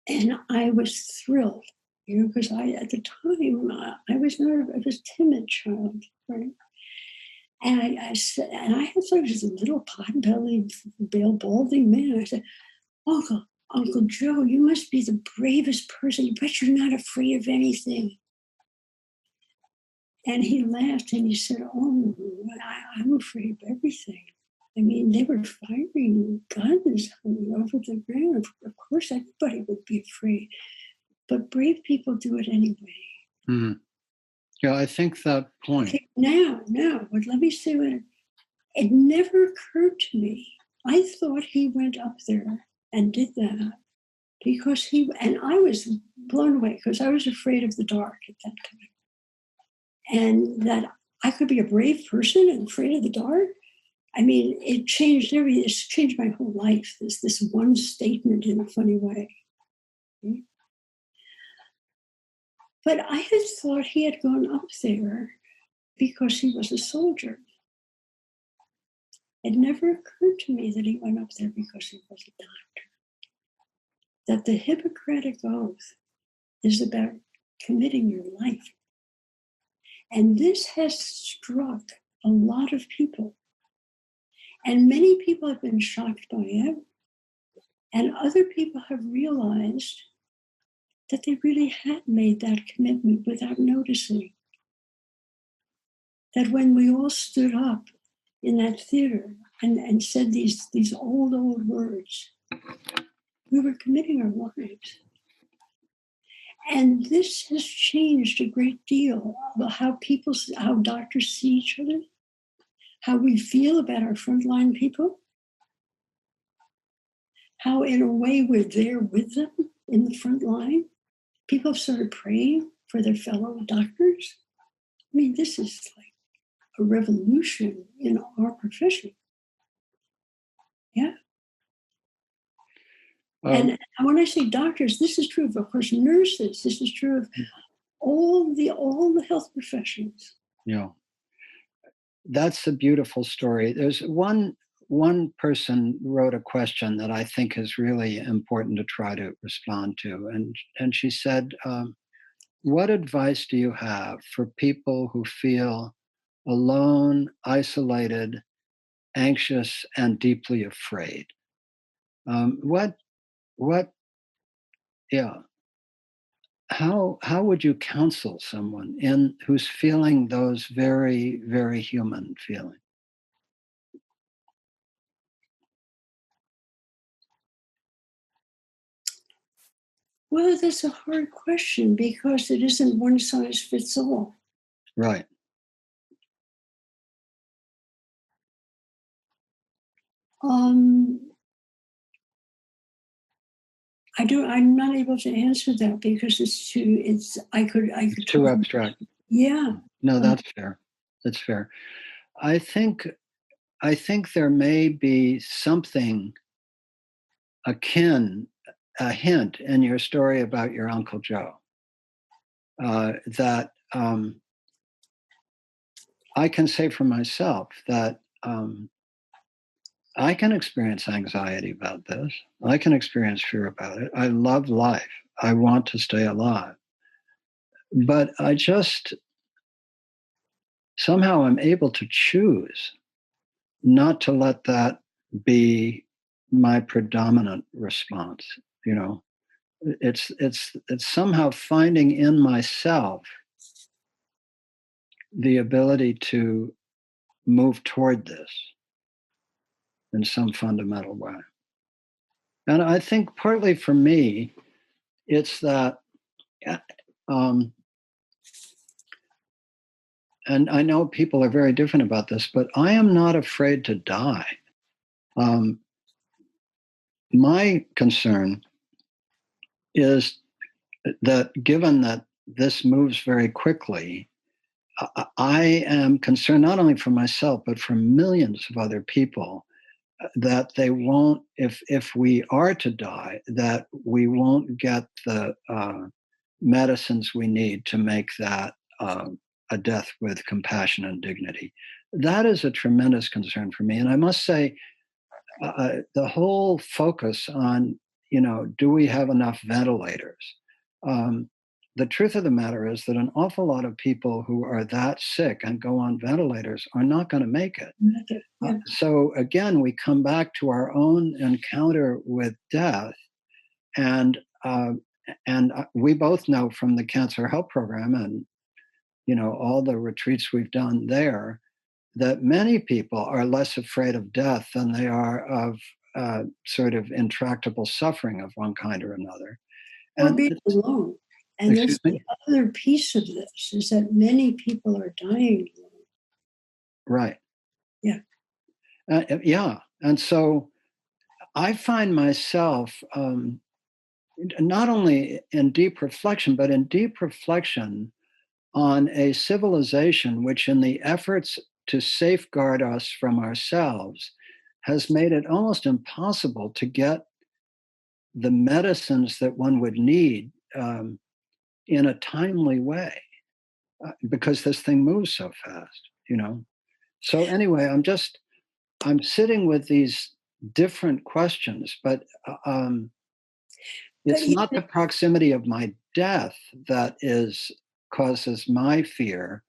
[SPEAKER 2] and I was thrilled, because at the time, I was a timid child, right? And I said, and I had sort of this little pot-bellied, balding man. I said, Uncle Joe, you must be the bravest person, but you're not afraid of anything. And he laughed and he said, oh, I'm afraid of everything. I mean, they were firing guns over the ground. Of course, everybody would be afraid. But brave people do it anyway.
[SPEAKER 1] Mm. Yeah, I think that point.
[SPEAKER 2] Okay, now, but let me say what it never occurred to me. I thought he went up there and did that because and I was blown away because I was afraid of the dark at that time. And that I could be a brave person and afraid of the dark. I mean, it changed everything. It's changed my whole life. This one statement in a funny way. But I had thought he had gone up there because he was a soldier. It never occurred to me that he went up there because he was a doctor. That the Hippocratic Oath is about committing your life. And this has struck a lot of people. And many people have been shocked by it. And other people have realized that they really had made that commitment without noticing. That when we all stood up in that theater and said these old words, we were committing our lives. And this has changed a great deal about how doctors see each other, how we feel about our frontline people, how in a way we're there with them in the front line. People have started praying for their fellow doctors. I mean, this is like a revolution in our profession. Yeah. And when I say doctors, this is true of course, nurses. This is true of all the health professions.
[SPEAKER 1] Yeah. That's a beautiful story. There's one person wrote a question that I think is really important to try to respond to. And she said, what advice do you have for people who feel alone, isolated, anxious, and deeply afraid? How would you counsel someone who's feeling those very, very human feelings?
[SPEAKER 2] Well, that's a hard question because it isn't one size fits all.
[SPEAKER 1] Right.
[SPEAKER 2] I'm not able to answer that because it's
[SPEAKER 1] too abstract.
[SPEAKER 2] Yeah.
[SPEAKER 1] No, that's fair. That's fair. I think there may be something akin, a hint in your story about your Uncle Joe, that I can say for myself that I can experience anxiety about this. I can experience fear about it. I love life. I want to stay alive. But I just somehow I'm able to choose not to let that be my predominant response. It's somehow finding in myself the ability to move toward this in some fundamental way. And I think partly for me, it's that, and I know people are very different about this, but I am not afraid to die. my concern is that given that this moves very quickly, I am concerned not only for myself, but for millions of other people that they won't, if we are to die, that we won't get the medicines we need to make that a death with compassion and dignity. That is a tremendous concern for me. And I must say, the whole focus on, do we have enough ventilators? The truth of the matter is that an awful lot of people who are that sick and go on ventilators are not going to make it.
[SPEAKER 2] Yeah.
[SPEAKER 1] So again, we come back to our own encounter with death, and we both know from the Cancer Help Program and all the retreats we've done there that many people are less afraid of death than they are of sort of intractable suffering of one kind or another.
[SPEAKER 2] Or being alone. And that's the
[SPEAKER 1] me?
[SPEAKER 2] other piece of this, is that many people are dying alone.
[SPEAKER 1] Right.
[SPEAKER 2] Yeah.
[SPEAKER 1] Yeah. And so I find myself not only in deep reflection, but in deep reflection on a civilization which, in the efforts to safeguard us from ourselves, has made it almost impossible to get the medicines that one would need in a timely way because this thing moves so fast. So anyway, I'm sitting with these different questions, but it's not the proximity of my death that causes my fear.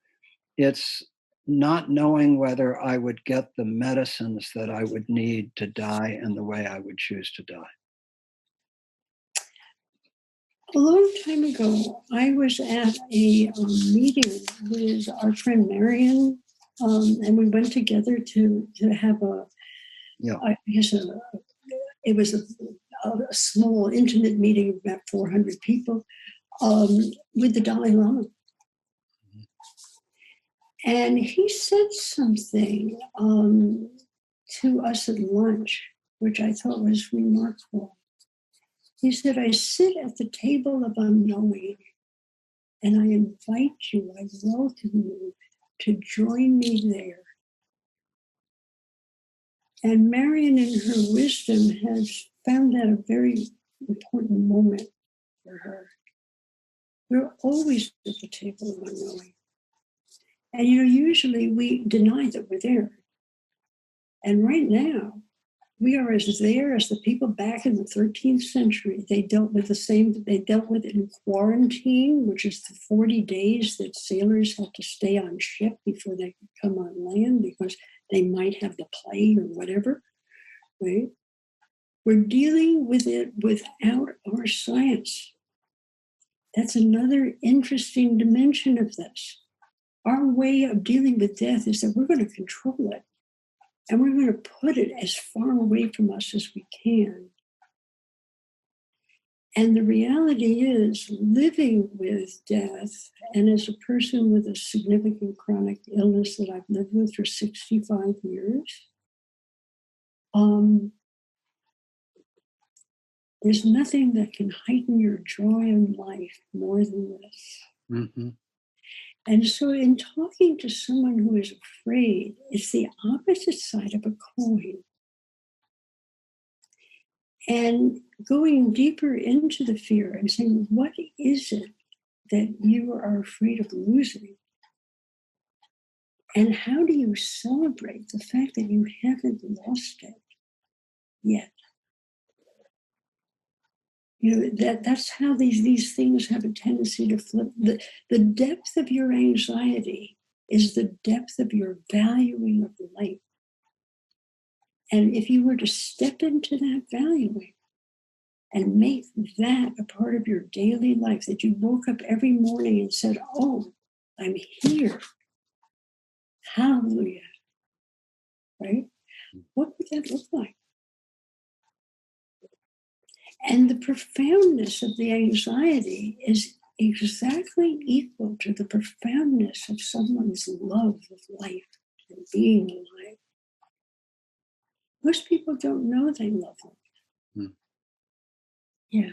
[SPEAKER 1] It's not knowing whether I would get the medicines that I would need to die in the way I would choose to die.
[SPEAKER 2] A long time ago, I was at a meeting with our friend Marion, and we went together to have it was a small, intimate meeting of about 400 people with the Dalai Lama. And he said something to us at lunch, which I thought was remarkable. He said, I sit at the table of unknowing, and I invite you, I welcome you to join me there. And Marion, in her wisdom, has found that a very important moment for her. We're always at the table of unknowing. And, usually we deny that we're there. And right now, we are as there as the people back in the 13th century. They dealt with it in quarantine, which is the 40 days that sailors had to stay on ship before they could come on land because they might have the plague or whatever, right? We're dealing with it without our science. That's another interesting dimension of this. Our way of dealing with death is that we're going to control it. And we're going to put it as far away from us as we can. And the reality is, living with death, and as a person with a significant chronic illness that I've lived with for 65 years, there's nothing that can heighten your joy in life more than this.
[SPEAKER 1] Mm-hmm.
[SPEAKER 2] And so in talking to someone who is afraid, it's the opposite side of a coin. And going deeper into the fear and saying, what is it that you are afraid of losing? And how do you celebrate the fact that you haven't lost it yet? That's how these things have a tendency to flip. The depth of your anxiety is the depth of your valuing of life. And if you were to step into that valuing and make that a part of your daily life, that you woke up every morning and said, oh, I'm here. Hallelujah. Right? What would that look like? And the profoundness of the anxiety is exactly equal to the profoundness of someone's love of life and being alive. Most people don't know they love life. Yeah.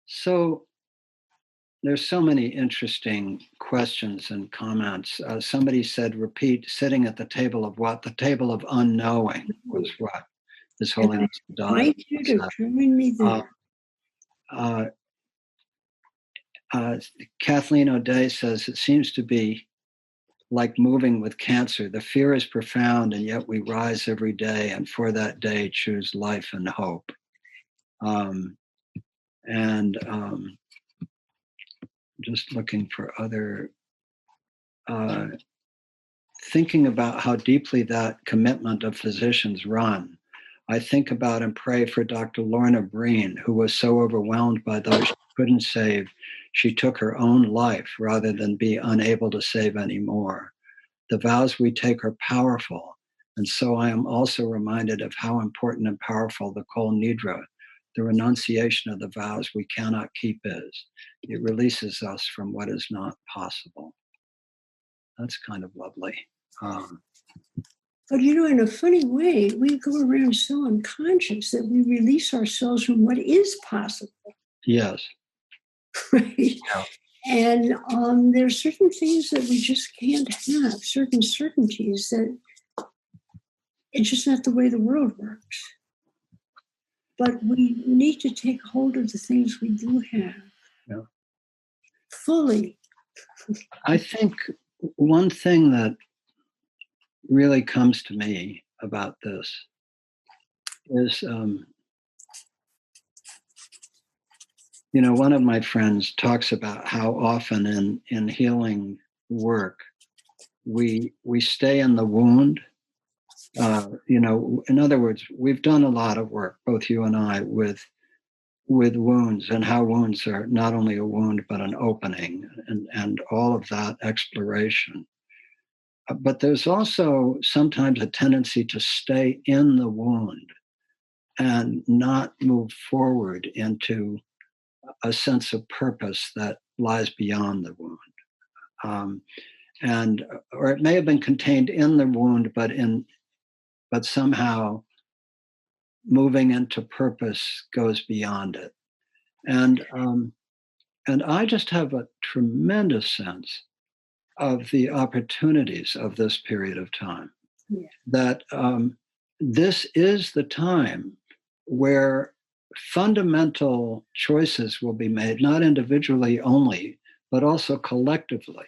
[SPEAKER 1] So there's so many interesting questions and comments. Somebody said, repeat, sitting at the table of what? The table of unknowing was what His
[SPEAKER 2] And I
[SPEAKER 1] Holiness the Dalai
[SPEAKER 2] invite you to
[SPEAKER 1] said.
[SPEAKER 2] join me
[SPEAKER 1] Uh,
[SPEAKER 2] there.
[SPEAKER 1] uh, Kathleen O'Day says, it seems to be like moving with cancer. The fear is profound, and yet we rise every day, and for that day choose life and hope. And just looking for other, thinking about how deeply that commitment of physicians run. I think about and pray for Dr. Lorna Breen, who was so overwhelmed by those she couldn't save, she took her own life rather than be unable to save anymore. The vows we take are powerful, and so I am also reminded of how important and powerful the Kol Nidra, the renunciation of the vows we cannot keep, is. It releases us from what is not possible. That's kind of lovely.
[SPEAKER 2] But in a funny way, we go around so unconscious that we release ourselves from what is possible.
[SPEAKER 1] Yes.
[SPEAKER 2] Right?
[SPEAKER 1] Yeah.
[SPEAKER 2] And there are certain things that we just can't have, certain certainties that it's just not the way the world works. But we need to take hold of the things we do have fully.
[SPEAKER 1] I think one thing that really comes to me about this is, one of my friends talks about how often in healing work, we stay in the wound. In other words, we've done a lot of work, both you and I, with wounds, and how wounds are not only a wound but an opening, and all of that exploration. But there's also sometimes a tendency to stay in the wound and not move forward into a sense of purpose that lies beyond the wound. Or it may have been contained in the wound, but somehow moving into purpose goes beyond it. And I just have a tremendous sense of the opportunities of this period of time.
[SPEAKER 2] Yeah.
[SPEAKER 1] That this is the time where fundamental choices will be made, not individually only, but also collectively,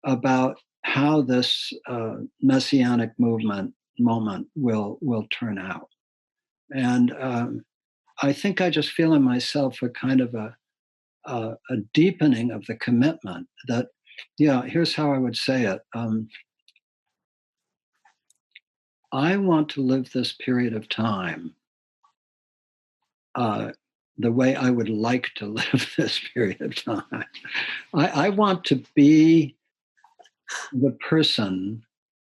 [SPEAKER 1] about how this messianic moment will turn out. And I think I just feel in myself a kind of a deepening of the commitment that, here's how I would say it. I want to live this period of time the way I would like to live this period of time. I want to be the person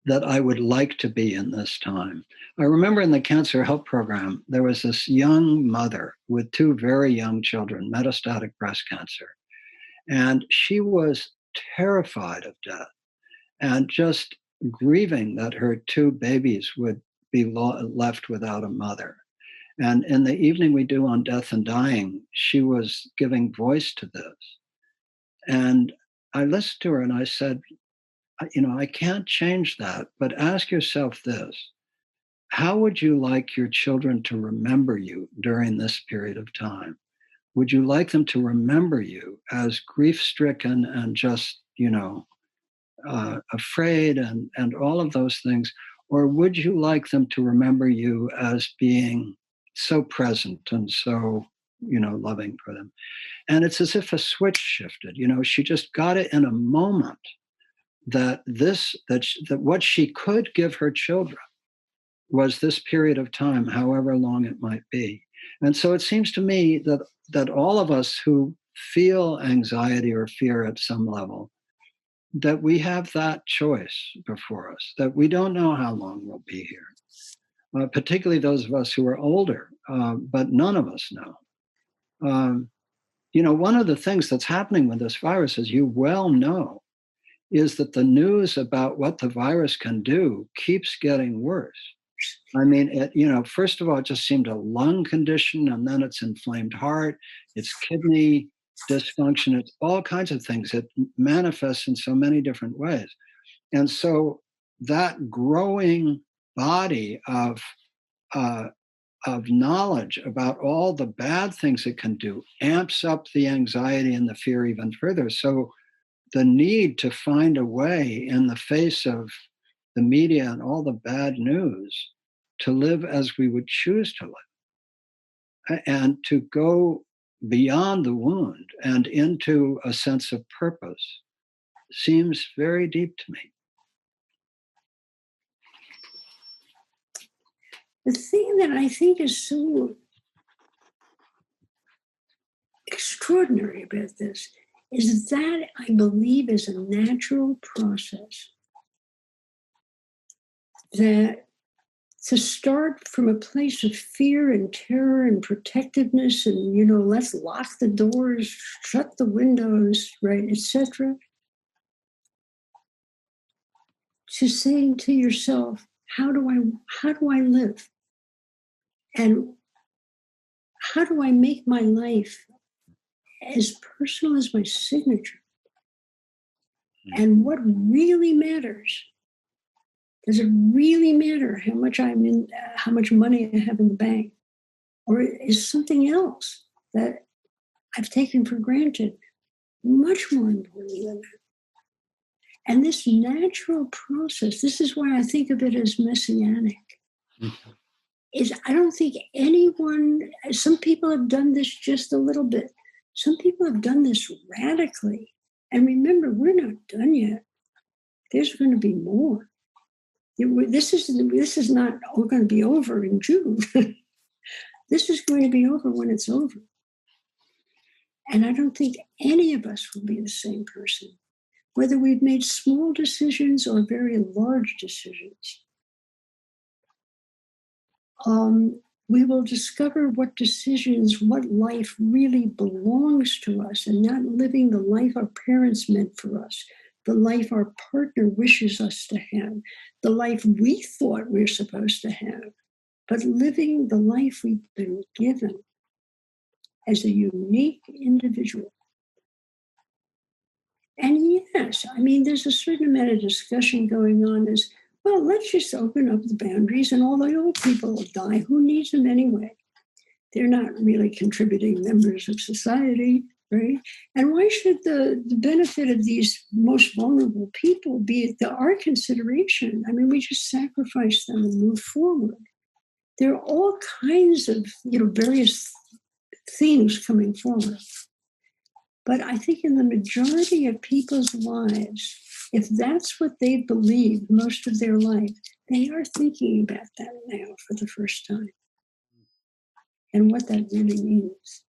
[SPEAKER 1] that I would like to be in this time. I remember in the Cancer Help Program, there was this young mother with two very young children, metastatic breast cancer. And she was terrified of death and just grieving that her two babies would be left without a mother. And in the evening we do on death and dying, she was giving voice to this. And I listened to her and I said, I can't change that, but ask yourself this. How would you like your children to remember you during this period of time? Would you like them to remember you as grief-stricken and just, afraid and all of those things? Or would you like them to remember you as being so present and so, loving for them? And it's as if a switch shifted. She just got it in a moment that what she could give her children was this period of time, however long it might be. And so it seems to me that all of us who feel anxiety or fear at some level, that we have that choice before us, that we don't know how long we'll be here, particularly those of us who are older, but none of us know. One of the things that's happening with this virus, as you well know, is that the news about what the virus can do keeps getting worse. I mean, first of all, it just seemed a lung condition, and then it's inflamed heart, it's kidney dysfunction, it's all kinds of things. It manifests in so many different ways. And so that growing body of knowledge about all the bad things it can do amps up the anxiety and the fear even further. So the need to find a way in the face of the media and all the bad news to live as we would choose to live and to go beyond the wound and into a sense of purpose seems very deep to me.
[SPEAKER 2] The thing that I think is so extraordinary about this is that I believe is a natural process. That to start from a place of fear and terror and protectiveness and, let's lock the doors, shut the windows, right, etc., to saying to yourself, how do I live? And how do I make my life as personal as my signature? And what really matters? Does it really matter how much how much money I have in the bank? Or is something else that I've taken for granted much more important than that? And this natural process, this is why I think of it as messianic, is I don't think some people have done this just a little bit. Some people have done this radically. And remember, we're not done yet. There's going to be more. This is not all going to be over in June. This is going to be over when it's over. And I don't think any of us will be the same person, whether we've made small decisions or very large decisions. We will discover what life really belongs to us, and not living the life our parents meant for us, the life our partner wishes us to have, the life we thought we were supposed to have, but living the life we've been given as a unique individual. And yes, I mean, there's a certain amount of discussion going on as, well, let's just open up the boundaries and all the old people will die. Who needs them anyway? They're not really contributing members of society, right? And why should the benefit of these most vulnerable people be our consideration? I mean, we just sacrifice them and move forward. There are all kinds of, various themes coming forward. But I think in the majority of people's lives, if that's what they believe most of their life, they are thinking about that now for the first time and what that really means.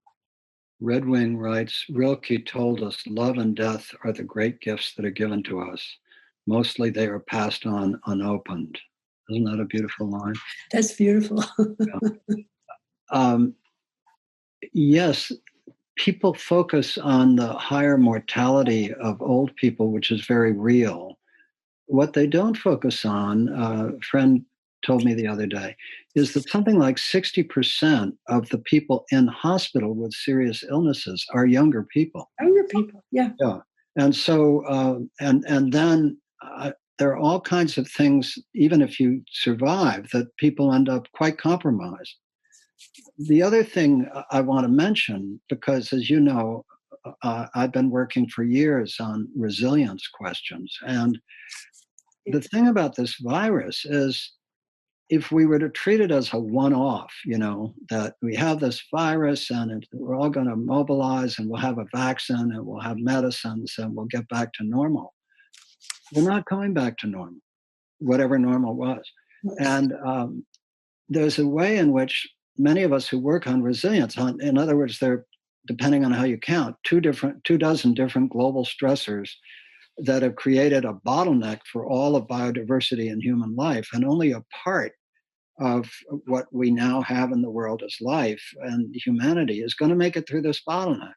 [SPEAKER 1] Red Wing writes, Rilke told us love and death are the great gifts that are given to us. Mostly they are passed on unopened. Isn't that a beautiful line?
[SPEAKER 2] That's beautiful.
[SPEAKER 1] Yes, people focus on the higher mortality of old people, which is very real. What they don't focus on, a friend told me the other day, is that something like 60% of the people in hospital with serious illnesses are younger people.
[SPEAKER 2] Younger people, yeah.
[SPEAKER 1] Yeah. And so, and then there are all kinds of things, even if you survive, that people end up quite compromised. The other thing I want to mention, because as you know, I've been working for years on resilience questions. And the thing about this virus is, if we were to treat it as a one-off, that we have this virus and we're all going to mobilize and we'll have a vaccine and we'll have medicines and we'll get back to normal. We're not going back to normal, whatever normal was. And there's a way in which many of us who work on resilience, in other words, they're, depending on how you count, 2 dozen different global stressors that have created a bottleneck for all of biodiversity and human life, and only a part of what we now have in the world as life and humanity is going to make it through this bottleneck.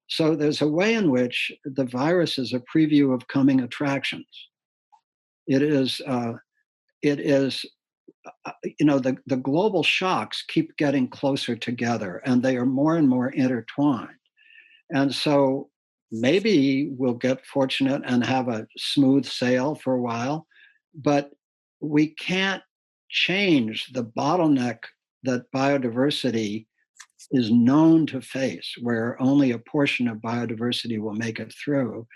[SPEAKER 1] So there's a way in which the virus is a preview of coming attractions. It is the global shocks keep getting closer together, and they are more and more intertwined. And so maybe we'll get fortunate and have a smooth sail for a while, but we can't change the bottleneck that biodiversity is known to face, where only a portion of biodiversity will make it through.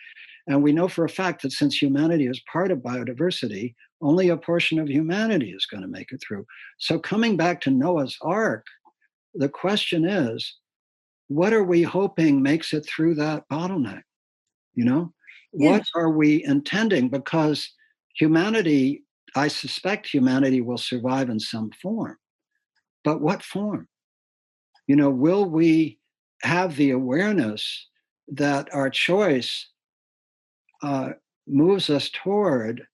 [SPEAKER 1] And we know for a fact that since humanity is part of biodiversity, only a portion of humanity is going to make it through. So coming back to Noah's Ark, the question is, what are we hoping makes it through that bottleneck? What
[SPEAKER 2] Yes.
[SPEAKER 1] are we intending? Because humanity, I suspect humanity will survive in some form. But what form? Will we have the awareness that our choice moves us toward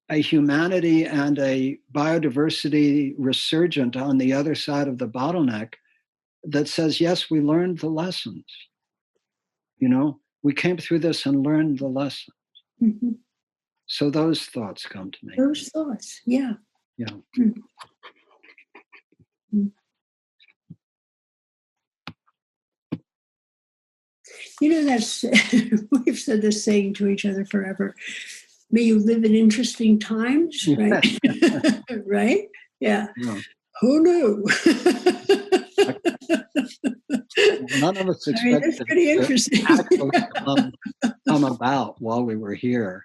[SPEAKER 1] a humanity and a biodiversity resurgent on the other side of the bottleneck that says, yes, we learned the lessons. We came through this and learned the lessons.
[SPEAKER 2] Mm-hmm.
[SPEAKER 1] So those thoughts come to me.
[SPEAKER 2] Those thoughts, yeah.
[SPEAKER 1] Yeah.
[SPEAKER 2] Mm-hmm. That's we've said this saying to each other forever. May you live in interesting times, right? Right? Yeah. Who knew?
[SPEAKER 1] None of us expected
[SPEAKER 2] that's pretty interesting.
[SPEAKER 1] to actually come about while we were here.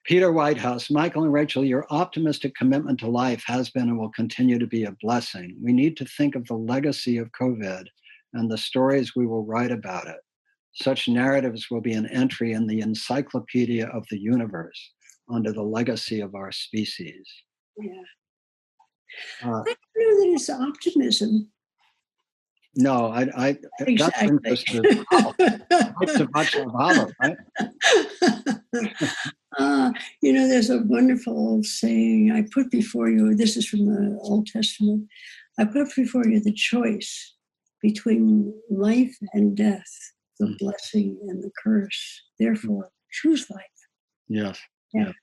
[SPEAKER 1] Peter Whitehouse, Michael and Rachel, your optimistic commitment to life has been and will continue to be a blessing. We need to think of the legacy of COVID and the stories we will write about it. Such narratives will be an entry in the encyclopedia of the universe under the legacy of our species.
[SPEAKER 2] Yeah. I don't know that it's optimism.
[SPEAKER 1] No,
[SPEAKER 2] Exactly.
[SPEAKER 1] That's interesting. It's a bunch of Havel, right?
[SPEAKER 2] There's a wonderful old saying, I put before you, this is from the Old Testament, I put before you the choice between life and death, the blessing and the curse. Therefore, choose life.
[SPEAKER 1] Yes.
[SPEAKER 2] Yeah.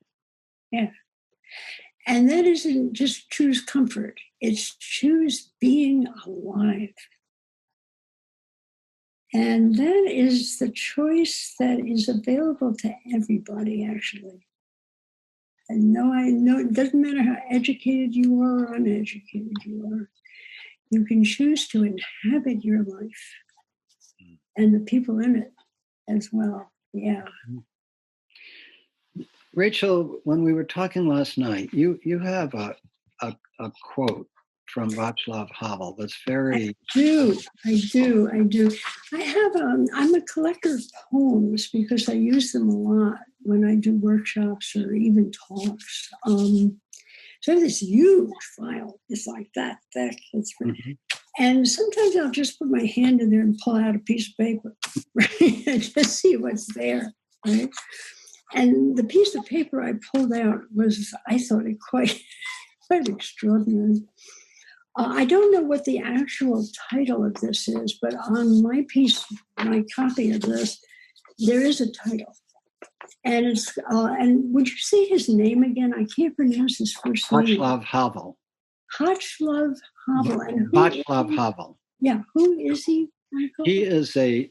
[SPEAKER 2] And that isn't just choose comfort, it's choose being alive. And that is the choice that is available to everybody, actually. And I know it doesn't matter how educated you are or uneducated you are. You can choose to inhabit your life and the people in it as well. Yeah.
[SPEAKER 1] Rachel, when we were talking last night, you have a quote from Václav Havel that's very...
[SPEAKER 2] I do. I'm a collector of poems because I use them a lot when I do workshops or even talks. So I have this huge file. It's like that thick. And sometimes I'll just put my hand in there and pull out a piece of paper, right? And just see what's there, right? And the piece of paper I pulled out was, I thought it quite extraordinary. I don't know what the actual title of this is, but on my copy of this, there is a title. And it's, and would you say his name again? I can't pronounce his first name.
[SPEAKER 1] Václav Havel.
[SPEAKER 2] Václav Havel. And
[SPEAKER 1] Václav Havel.
[SPEAKER 2] Yeah, who is he, Michael?
[SPEAKER 1] He is a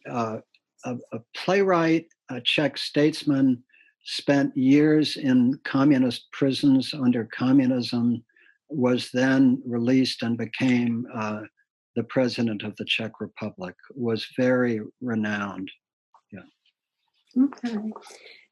[SPEAKER 1] playwright, a Czech statesman, spent years in communist prisons under communism, was then released and became the president of the Czech Republic, was very renowned. Yeah.
[SPEAKER 2] Okay.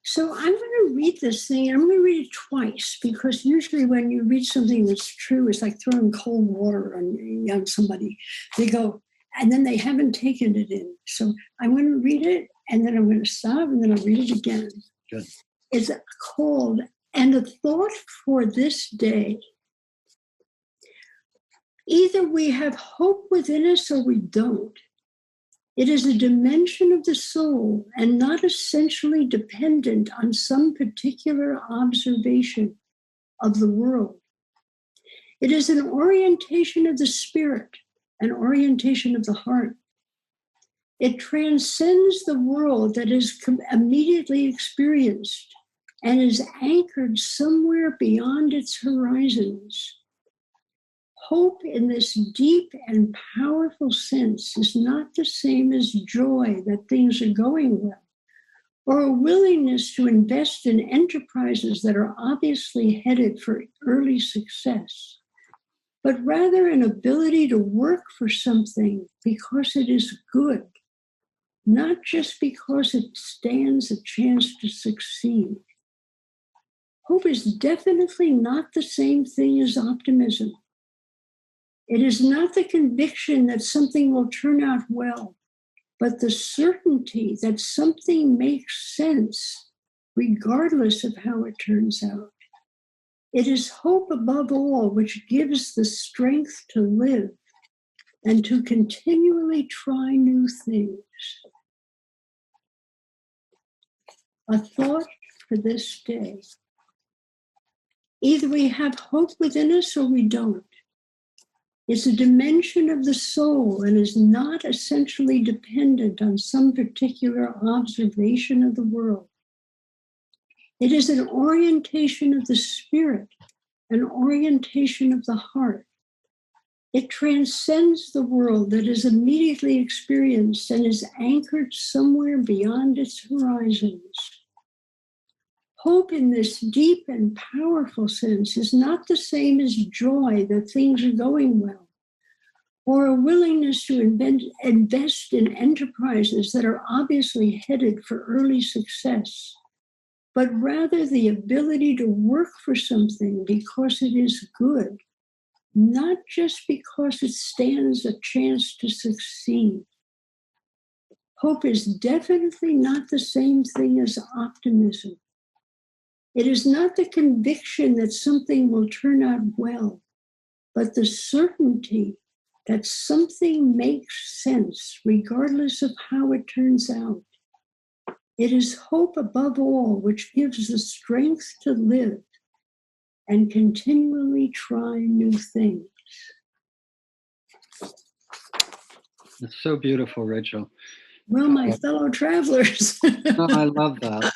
[SPEAKER 2] So I'm going to read this thing. I'm going to read it twice because usually when you read something that's true, it's like throwing cold water on somebody. They go, and then they haven't taken it in. So I'm going to read it, and then I'm going to stop, and then I'll read it again.
[SPEAKER 1] Good.
[SPEAKER 2] It's called, And a Thought for This Day. Either we have hope within us or we don't. It is a dimension of the soul and not essentially dependent on some particular observation of the world. It is an orientation of the spirit, an orientation of the heart. It transcends the world that is immediately experienced and is anchored somewhere beyond its horizons. Hope in this deep and powerful sense is not the same as joy that things are going well, or a willingness to invest in enterprises that are obviously headed for early success, but rather an ability to work for something because it is good, not just because it stands a chance to succeed. Hope is definitely not the same thing as optimism. It is not the conviction that something will turn out well, but the certainty that something makes sense regardless of how it turns out. It is hope above all which gives the strength to live and to continually try new things. A thought for this day. Either we have hope within us or we don't. It's a dimension of the soul and is not essentially dependent on some particular observation of the world. It is an orientation of the spirit, an orientation of the heart. It transcends the world that is immediately experienced and is anchored somewhere beyond its horizons. Hope in this deep and powerful sense is not the same as joy that things are going well, or a willingness to invest in enterprises that are obviously headed for early success, but rather the ability to work for something because it is good, not just because it stands a chance to succeed. Hope is definitely not the same thing as optimism. It is not the conviction that something will turn out well, but the certainty that something makes sense regardless of how it turns out. It is hope above all which gives the strength to live and continually try new things.
[SPEAKER 1] It's so beautiful, Rachel.
[SPEAKER 2] Well, my fellow travelers.
[SPEAKER 1] No, I love that.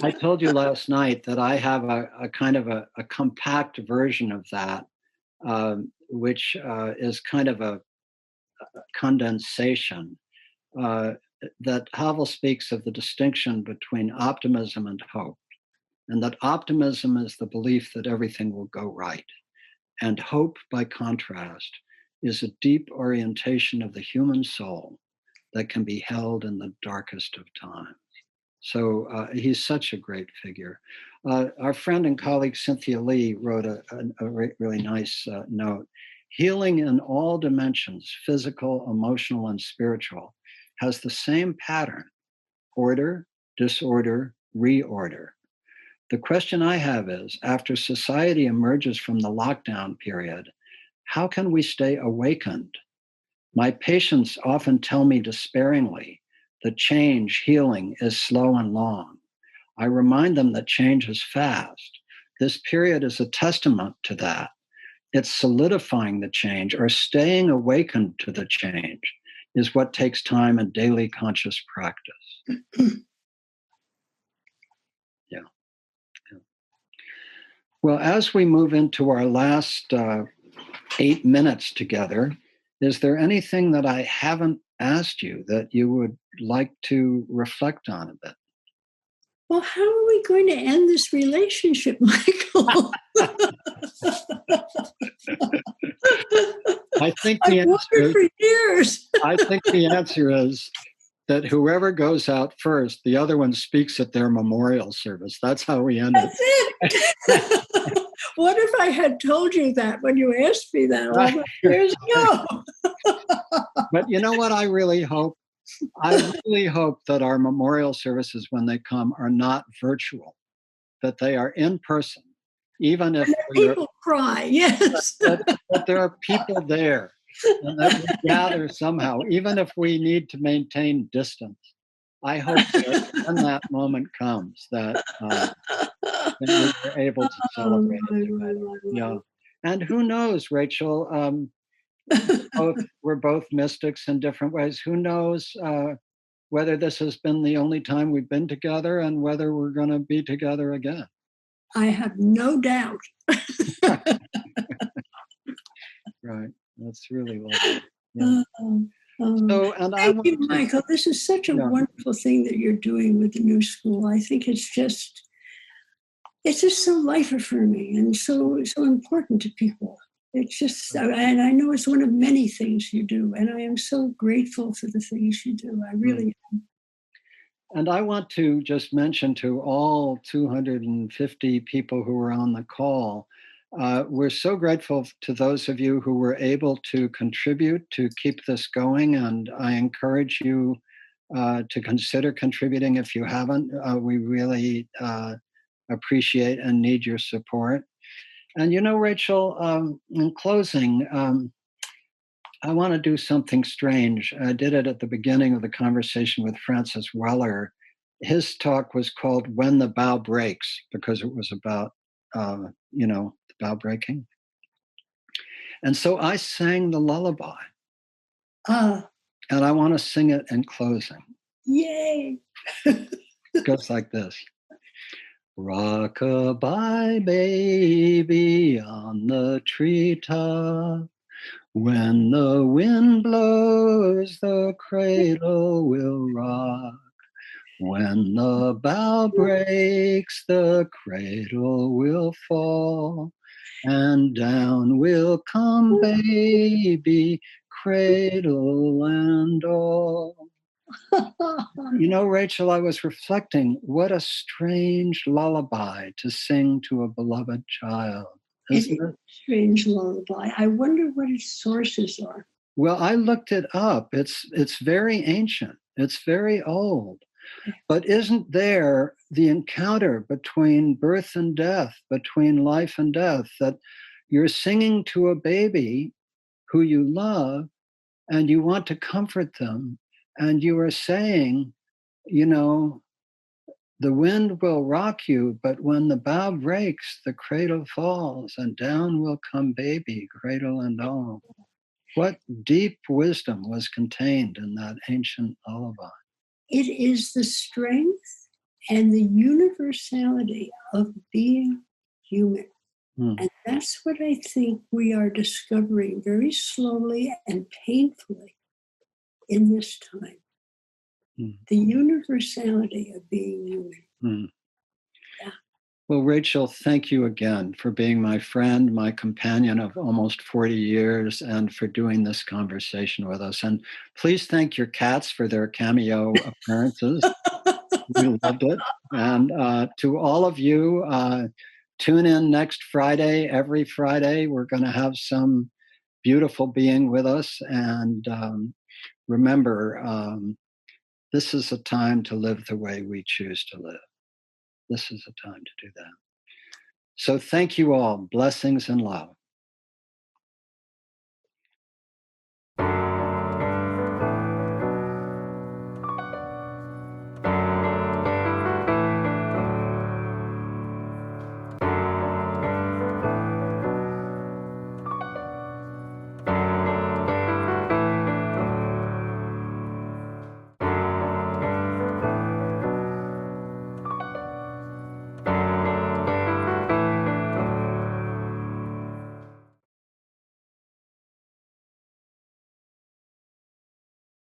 [SPEAKER 1] I told you last night that I have a kind of a compact version of that, which is kind of a condensation. That Havel speaks of the distinction between optimism and hope, and that optimism is the belief that everything will go right. And hope, by contrast, is a deep orientation of the human soul that can be held in the darkest of times. So he's such a great figure. Our friend and colleague Cynthia Lee wrote a really nice note. Healing in all dimensions, physical, emotional, and spiritual, has the same pattern: order, disorder, reorder. The question I have is, after society emerges from the lockdown period, how can we stay awakened? My patients often tell me despairingly that change, healing, is slow and long. I remind them that change is fast. This period is a testament to that. It's solidifying the change, or staying awakened to the change is what takes time and daily conscious practice. Yeah. Well, as we move into our last 8 minutes together, is there anything that I haven't asked you that you would like to reflect on a bit?
[SPEAKER 2] Well, how are we going to end this relationship, Michael?
[SPEAKER 1] I think
[SPEAKER 2] I've wondered for years.
[SPEAKER 1] I think the answer is that whoever goes out first, the other one speaks at their memorial service. That's how we end
[SPEAKER 2] That's it. What if I had told you that when you asked me that all those years ago?
[SPEAKER 1] But you know what I really hope? I really hope that our memorial services, when they come, are not virtual, that they are in person, even if
[SPEAKER 2] people cry, yes.
[SPEAKER 1] that there are people there, and that we gather somehow, even if we need to maintain distance. I hope that when that moment comes, that we're able to celebrate it together. Yeah, and who knows, Rachel? We're both mystics in different ways. Who knows? whether this has been the only time we've been together and whether we're going to be together again.
[SPEAKER 2] I have no doubt.
[SPEAKER 1] Right. That's really lovely. Yeah. So, and I
[SPEAKER 2] Thank
[SPEAKER 1] want
[SPEAKER 2] you,
[SPEAKER 1] to,
[SPEAKER 2] Michael. This is such a
[SPEAKER 1] yeah.
[SPEAKER 2] wonderful thing that you're doing with the new school. I think it's just so life affirming and so important to people. It's just, and I know it's one of many things you do, and I am so grateful for the things you do. I really am.
[SPEAKER 1] And I want to just mention to all 250 people who were on the call, we're so grateful to those of you who were able to contribute to keep this going. And I encourage you to consider contributing if you haven't. We really appreciate and need your support. And Rachel, in closing, I want to do something strange. I did it at the beginning of the conversation with Francis Weller. His talk was called When the Bough Breaks, because it was about, the bough breaking. And so I sang the lullaby. And I want to sing it in closing.
[SPEAKER 2] Yay!
[SPEAKER 1] It goes like this. Rock-a-bye, baby, on the treetop. When the wind blows, the cradle will rock. When the bough breaks, the cradle will fall. And down will come baby, cradle and all. Rachel, I was reflecting, what a strange lullaby to sing to a beloved child.
[SPEAKER 2] Isn't it? Strange lullaby. I wonder what its sources are.
[SPEAKER 1] Well, I looked it up. It's very ancient. It's very old. But isn't there the encounter between birth and death, between life and death, that you're singing to a baby who you love and you want to comfort them, and you are saying, the wind will rock you, but when the bough breaks, the cradle falls, and down will come baby, cradle and all. What deep wisdom was contained in that ancient lullaby.
[SPEAKER 2] It is the strength and the universality of being human. And that's what I think we are discovering very slowly and painfully in this time. The universality of being human. Yeah.
[SPEAKER 1] Well, Rachel, thank you again for being my friend, my companion of almost 40 years, and for doing this conversation with us. And please thank your cats for their cameo appearances. We loved it. And to all of you, tune in next Friday. Every Friday, we're going to have some beautiful being with us. And remember, this is a time to live the way we choose to live. This is a time to do that. So thank you all. Blessings and love.